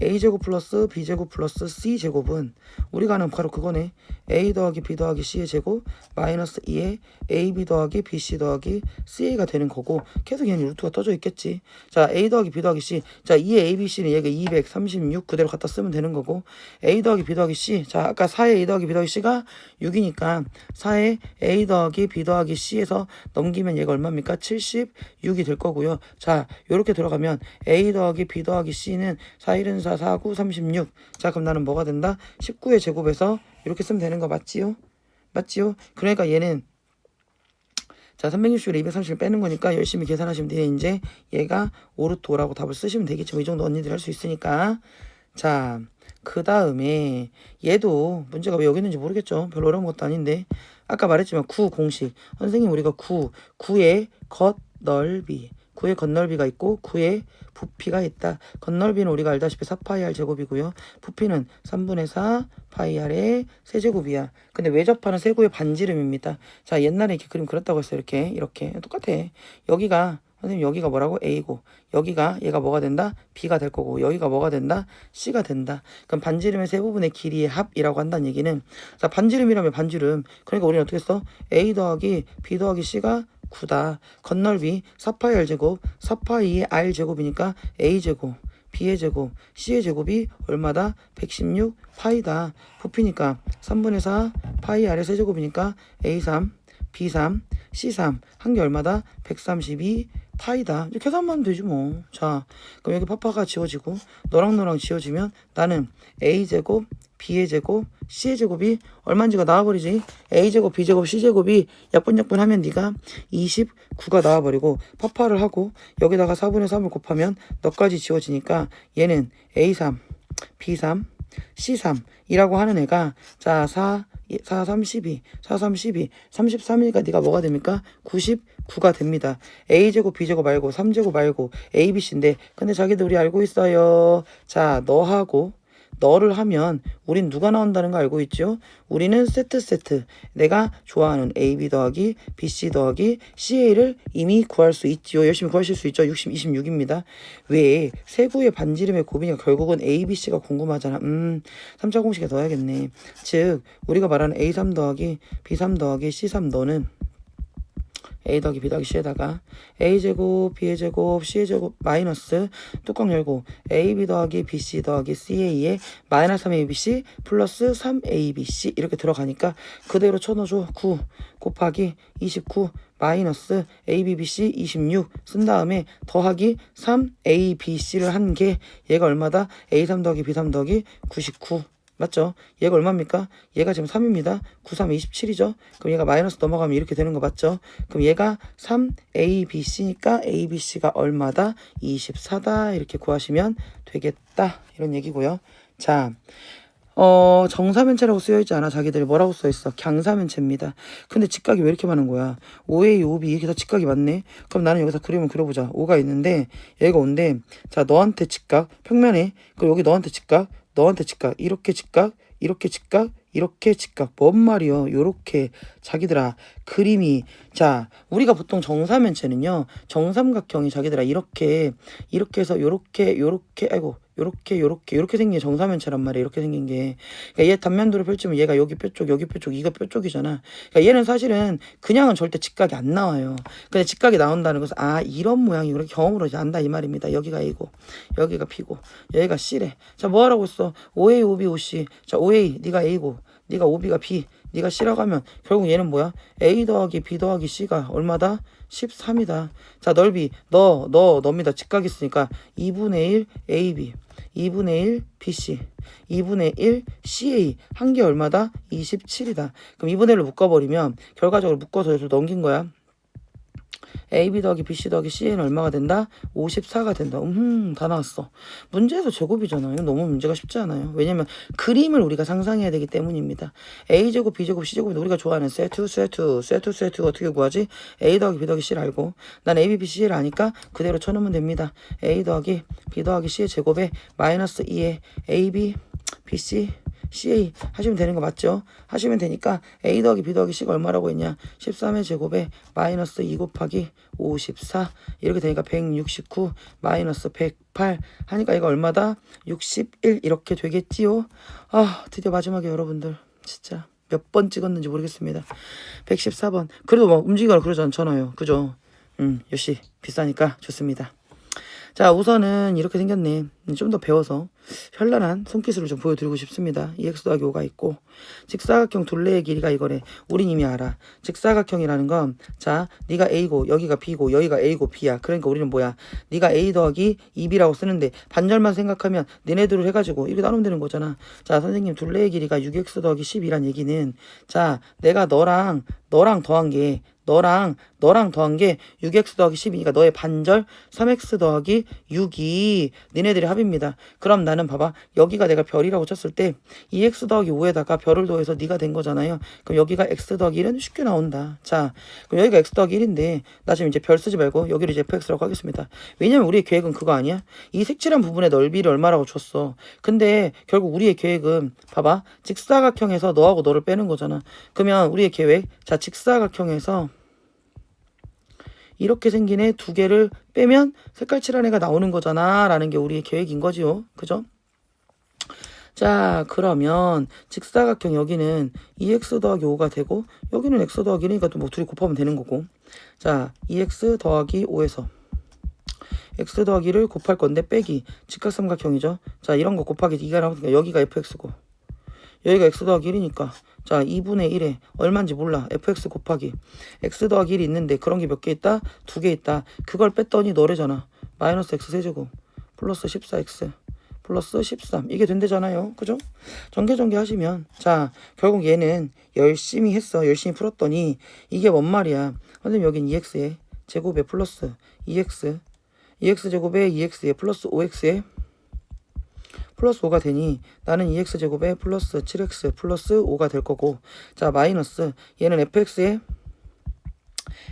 a제곱 플러스 b제곱 플러스 c제곱은 우리가 아는 바로 그거네. a 더하기 b 더하기 c의 제곱 마이너스 2에 ab 더하기 bc 더하기 ca가 되는 거고 계속 얘는 루트가 떠져 있겠지. 자 a 더하기 b 더하기 c. 자 2의 abc는 얘가 236 그대로 갖다 쓰면 되는 거고 a 더하기 b 더하기 c. 자 아까 4의 a 더하기 b 더하기 c가 6이니까 4의 a 더하기 b 더하기 c에서 넘기면 얘가 얼마입니까? 76이 될 거고요. 자 요렇게 들어가면 a 더하기 b 더하기 c는 4, 1은 4, 4, 9, 36. 자 그럼 나는 뭐가 된다? 19의 제곱에서 이렇게 쓰면 되는 거 맞지요? 맞지요? 그러니까 얘는 자 360을 230을 빼는 거니까 열심히 계산하시면 돼요. 이제 얘가 5루트 5라고 답을 쓰시면 되겠지. 뭐 이 정도 언니들이 할 수 있으니까. 자 그 다음에 얘도 문제가 왜 여기 있는지 모르겠죠. 별로 어려운 것도 아닌데 아까 말했지만 9 공식. 선생님 우리가 9의 겉넓이 9의 겉넓이가 있고 9의 부피가 있다. 겉넓이는 우리가 알다시피 4파이 r 제곱이고요. 부피는 3분의 4 파이 r의 세제곱이야. 근데 외접하는 세구의 반지름입니다. 자 옛날에 이렇게 그림 그렸다고 했어요. 이렇게 똑같아. 여기가 선생님 여기가 뭐라고? A고 여기가 얘가 뭐가 된다? B가 될 거고 여기가 뭐가 된다? C가 된다. 그럼 반지름의 세 부분의 길이의 합이라고 한다는 얘기는 자 반지름이라면 반지름. 그러니까 우리는 어떻게 써? A 더하기 B 더하기 C가 9다. 겉넓이 4파이 r제곱 4파이의 r제곱이니까 a제곱 b의 제곱 c의 제곱이 얼마다? 116 파이다. 부피니까 3분의 4 파이 r의 세제곱이니까 a3 b3 c3 한 게 얼마다? 132 파이다. 이제 계산만 하면 되지 뭐. 자 그럼 여기 파파가 지워지고 너랑 지워지면 나는 a제곱 b의 제곱 c의 제곱이 얼마인지가 나와버리지. a제곱 b제곱 c제곱이 약분약분 하면 네가 29가 나와버리고 파파를 하고 여기다가 4분의 3을 곱하면 너까지 지워지니까 얘는 a3 b3 c3 이라고 하는 애가 자 4 32 33이니까 네가 뭐가 됩니까? 99가 됩니다. a제곱 b제곱 말고 3제곱 말고 abc인데 근데 자기들 우리 알고 있어요. 자 너를 하면 우린 누가 나온다는 거 알고 있죠? 우리는 세트 내가 좋아하는 AB 더하기 BC 더하기 CA를 이미 구할 수 있죠. 열심히 구하실 수 있죠. 26입니다. 왜? 세구의 반지름의 곱이니까 결국은 ABC가 궁금하잖아. 3차 공식에 넣어야겠네. 즉 우리가 말하는 A3 더하기 B3 더하기 C3 너는 a 더하기 b 더하기 c에다가 a제곱 b의 제곱 c의 제곱 마이너스 뚜껑 열고 ab 더하기 bc 더하기 ca의 마이너스 3abc 플러스 3abc 이렇게 들어가니까 그대로 쳐넣어줘. 9 곱하기 29 마이너스 abbc 26 쓴 다음에 더하기 3abc를 한 게 얘가 얼마다? a3 더하기 b3 더하기 99 맞죠? 얘가 얼마입니까? 얘가 지금 3입니다. 9, 3, 27이죠? 그럼 얘가 마이너스 넘어가면 이렇게 되는 거 맞죠? 그럼 얘가 3ABC니까 ABC가 얼마다? 24다. 이렇게 구하시면 되겠다. 이런 얘기고요. 자, 정사면체라고 쓰여있지 않아. 자기들 뭐라고 써있어? 강사면체입니다. 근데 직각이 왜 이렇게 많은 거야? 5A, 5B 이렇게 다 직각이 많네. 그럼 나는 여기서 그림을 그려보자. 5가 있는데 얘가 5인데 자 너한테 직각 평면에 그리고 여기 너한테 직각 너한테 직각 이렇게 직각 이렇게 직각 이렇게 직각 뭔 말이요? 요렇게 자기들아 그림이 자 우리가 보통 정사면체는요 정삼각형이 자기들아 이렇게 해서 요렇게 아이고 요렇게 생긴 게 정사면체란 말이야. 이렇게 생긴 게 그러니까 얘 단면도를 펼치면 얘가 여기 뼈 쪽 이거 뼈 쪽이잖아. 그러니까 얘는 사실은 그냥은 절대 직각이 안 나와요. 근데 직각이 나온다는 것은 아 이런 모양이구나 경험으로 이제 안다 이 말입니다. 여기가 A고 여기가 B고 여기가 C래. 자 뭐하라고 했어? 5A 5B 5C 자 5A 네가 A고 네가 5B가 B 네가 C라고 하면 결국 얘는 뭐야? A 더하기 B 더하기 C가 얼마다? 13이다. 자 넓이 너입니다. 직각 있으니까 2분의 1 AB 2분의 1 BC 2분의 1 CA 한 개 얼마다? 27이다. 그럼 2분의 1로 묶어버리면 결과적으로 묶어서 여기서 넘긴 거야. AB 더하기 BC 더하기 CA는 얼마가 된다? 54가 된다. 다 나왔어. 문제에서 제곱이잖아. 이건 너무 문제가 쉽지 않아요. 왜냐면 그림을 우리가 상상해야 되기 때문입니다. A제곱, B제곱, C제곱은 우리가 좋아하는 세트 어떻게 구하지? A 더하기 B 더하기 C를 알고 난 A, B, B, C를 아니까 그대로 쳐놓으면 됩니다. A 더하기 B 더하기 C의 제곱에 마이너스 2에 AB, BC, CA 하시면 되는 거 맞죠? 하시면 되니까 A 더하기 B 더하기 C가 얼마라고 했냐? 13의 제곱에 마이너스 2 곱하기 54 이렇게 되니까 169 마이너스 108 하니까 이거 얼마다? 61 이렇게 되겠지요? 아 드디어 마지막에 여러분들 진짜 몇 번 찍었는지 모르겠습니다. 114번 그래도 뭐 움직이거나 그러지 않잖아요. 그죠? 역시 비싸니까 좋습니다. 자 우선은 이렇게 생겼네. 좀 더 배워서 현란한 손기술을 좀 보여드리고 싶습니다. EX 더하기 5가 있고 직사각형 둘레의 길이가 이거래. 우린 이미 알아. 직사각형이라는 건 자 네가 A고 여기가 B고 여기가 A고 B야. 그러니까 우리는 뭐야? 네가 A 더하기 2B라고 쓰는데 반절만 생각하면 니네들을 해가지고 이렇게 나누면 되는 거잖아. 자 선생님 둘레의 길이가 6X 더하기 10이란 얘기는 자 내가 너랑 더한 게 너랑 더한 게 6x 더하기 10이니까 너의 반절 3x 더하기 6이 니네들의 합입니다. 그럼 나는 봐봐. 여기가 내가 별이라고 쳤을 때 2x 더하기 5에다가 별을 더해서 네가 된 거잖아요. 그럼 여기가 x 더하기 1은 쉽게 나온다. 자, 그럼 여기가 x 더하기 1인데 나 지금 이제 별 쓰지 말고 여기를 이제 fx라고 하겠습니다. 왜냐면 우리의 계획은 그거 아니야? 이 색칠한 부분의 넓이를 얼마라고 줬어. 근데 결국 우리의 계획은 봐봐. 직사각형에서 너하고 너를 빼는 거잖아. 그러면 우리의 계획 자 직사각형에서 이렇게 생긴 애 두 개를 빼면 색깔 칠한 애가 나오는 거잖아 라는 게 우리의 계획인 거지요. 그죠? 자 그러면 직사각형 여기는 2x 더하기 5가 되고 여기는 x 더하기 1이니까 또 뭐 둘이 곱하면 되는 거고 자 2x 더하기 5에서 x 더하기를 곱할 건데 빼기 직각삼각형이죠. 자 이런 거 곱하기 2가 나오니까 여기가 fx고 여기가 x 더하기 1이니까 자 2분의 1에 얼마인지 몰라. fx 곱하기 x 더하기 1이 있는데 그런 게 몇 개 있다? 두 개 있다. 그걸 뺐더니 너래잖아. 마이너스 x 세제곱 플러스 14x 플러스 13 이게 된대잖아요. 그죠? 전개 하시면 자 결국 얘는 열심히 했어. 열심히 풀었더니 이게 뭔 말이야. 선생님 여긴 2x에 제곱에 플러스 2x 제곱에 2x에 플러스 5x에 플러스 5가 되니 나는 2x제곱에 플러스 7x 플러스 5가 될 거고 자 마이너스 얘는 fx에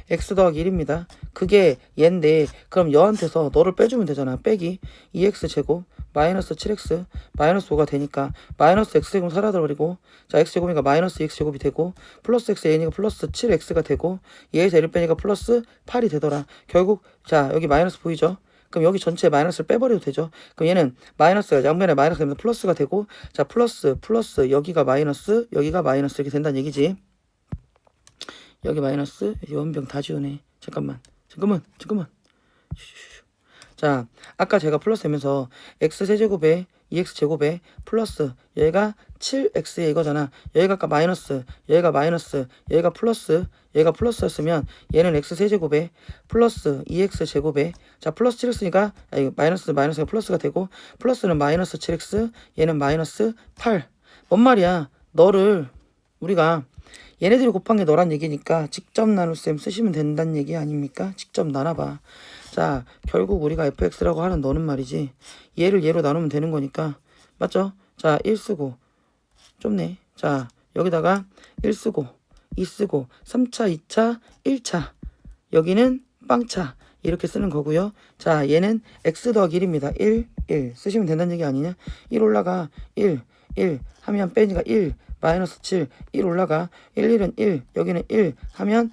x 더하기 1입니다. 그게 얘인데 그럼 여한테서 너를 빼주면 되잖아. 빼기 2x제곱 마이너스 7x 마이너스 5가 되니까 마이너스 x제곱 사라져버리고 자 x제곱이니까 마이너스 2x제곱이 되고 플러스 x a니까 플러스 7x가 되고 얘에서 1을 빼니까 플러스 8이 되더라. 결국 자 여기 마이너스 보이죠? 그럼 여기 전체 마이너스를 빼버려도 되죠. 그럼 얘는 마이너스가 양면에 마이너스 되면 플러스가 되고 자 플러스 여기가 마이너스 이렇게 된다는 얘기지. 여기 마이너스 원병 다 지우네. 잠깐만. 자 아까 제가 플러스 하면서 x세제곱에 2x제곱에 플러스 얘가 7x에 이거잖아. 여기가 아까 마이너스 여기가 마이너스 여기가 플러스였으면 얘는 x세제곱에 플러스 2x제곱에 자 플러스 7x니까 마이너스가 플러스가 되고 플러스는 마이너스 7x 얘는 마이너스 8 뭔 말이야. 너를 우리가 얘네들이 곱한 게 너란 얘기니까 직접 나눗셈 쓰시면 된다는 얘기 아닙니까? 직접 나눠봐. 자 결국 우리가 fx라고 하는 너는 말이지 얘를 얘로 나누면 되는 거니까 맞죠? 자 1 쓰고 좁네. 자, 여기다가 1 쓰고 2 쓰고 3차, 2차, 1차. 여기는 빵차. 이렇게 쓰는 거고요. 자, 얘는 x 더하기 1입니다. 1, 1 쓰시면 된다는 얘기 아니냐? 1 올라가 1, 1 하면 빼니까 1, 마이너스 7, 1 올라가 1, 1은 1, 여기는 1 하면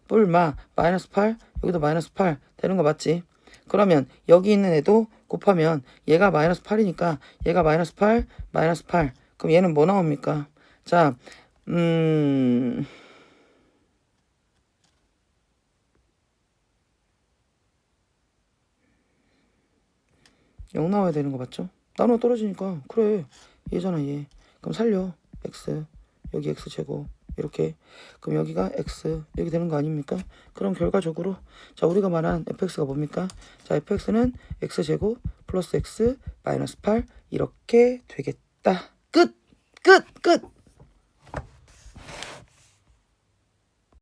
뿔마, 마이너스 8, 여기도 마이너스 8 되는 거 맞지? 그러면 여기 있는 애도 곱하면 얘가 마이너스 8이니까 얘가 마이너스 8, 마이너스 8. 그럼 얘는 뭐 나옵니까? 자, 0 나와야 되는 거 맞죠? 나눠 떨어지니까 그래 얘잖아 얘. 그럼 살려 x 여기 x 제곱 이렇게. 그럼 여기가 x 여기 되는 거 아닙니까? 그럼 결과적으로 자 우리가 말한 fx가 뭡니까? 자 fx는 x 제곱 플러스 x 마이너스 8 이렇게 되겠다. 끝! 끝! 끝!